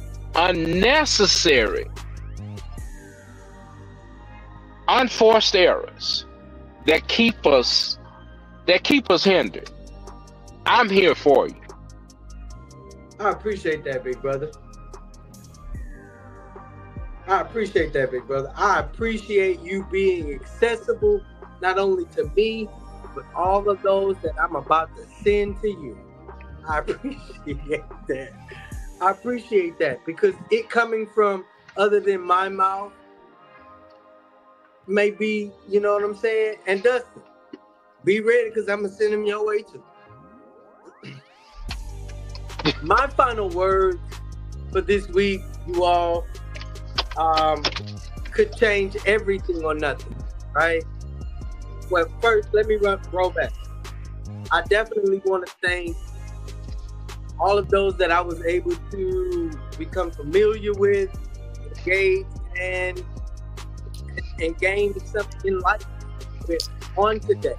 unforced errors that keep us hindered, I'm here for you. I appreciate that, big brother. I appreciate you being accessible, not only to me, but all of those that I'm about to send to you. I appreciate that because it coming from other than my mouth may be, you know what I'm saying? And Dustin, be ready because I'm going to send them your way too. My final words for this week, you all, could change everything or nothing, right? Well, first, let me roll back. I definitely want to thank all of those that I was able to become familiar with, engage, and gain something in life with on today.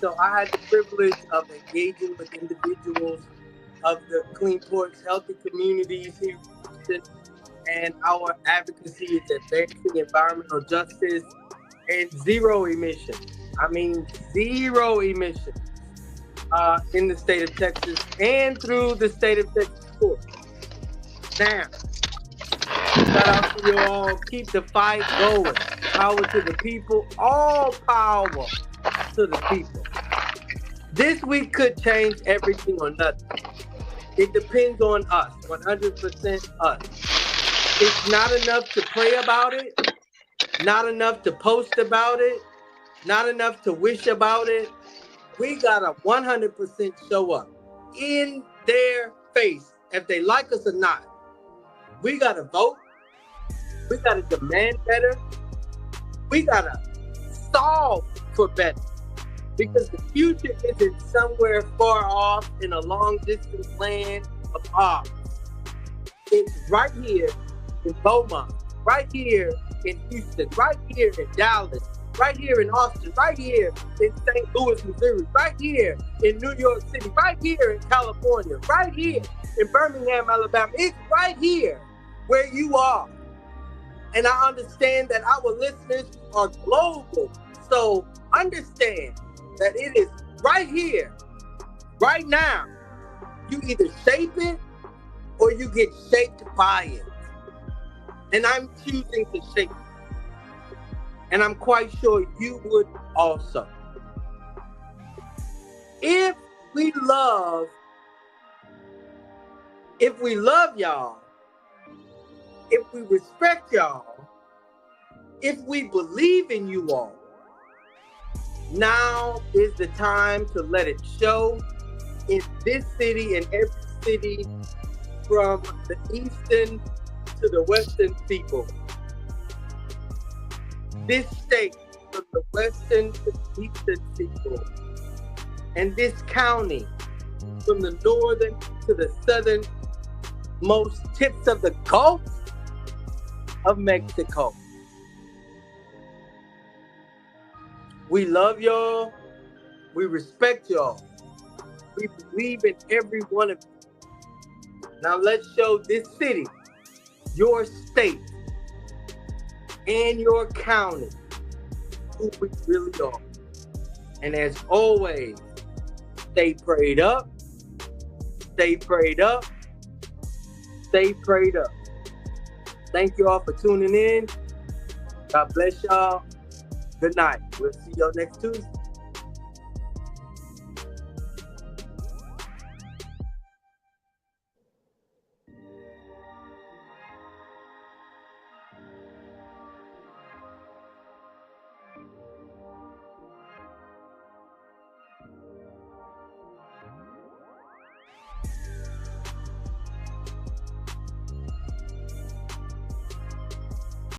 So I had the privilege of engaging with individuals of the Clean Ports Healthy Communities here in Houston, and our advocacy is advancing environmental justice and zero emission. I mean, zero emission in the state of Texas and through the state of Texas court. Now, shout out to you all. Keep the fight going. Power to the people. All power to the people. This week could change everything or nothing. It depends on us, 100% us. It's not enough to pray about it. Not enough to post about it, not enough to wish about it. We gotta 100% show up in their face, if they like us or not. We gotta vote. We gotta demand better. We gotta solve for better. Because the future isn't somewhere far off in a long distance land of ours. It's right here in Beaumont, right here in Houston, right here in Dallas, right here in Austin, right here in St. Louis, Missouri, right here in New York City, right here in California, right here in Birmingham, Alabama. It's right here where you are. And I understand that our listeners are global. So understand that it is right here, right now. You either shape it or you get shaped by it. And I'm choosing to shape it. And I'm quite sure you would also. If we love y'all, if we respect y'all, if we believe in you all, now is the time to let it show in this city and every city from the eastern to the western people. This state from the western to the eastern people. And this county from the northern to the southern most tips of the Gulf of Mexico. We love y'all. We respect y'all. We believe in every one of you. Now let's show this city, your state, and your county who we really are. And as always, stay prayed up, stay prayed up, stay prayed up. Thank you all for tuning in. God bless y'all. Good night. We'll see y'all next Tuesday.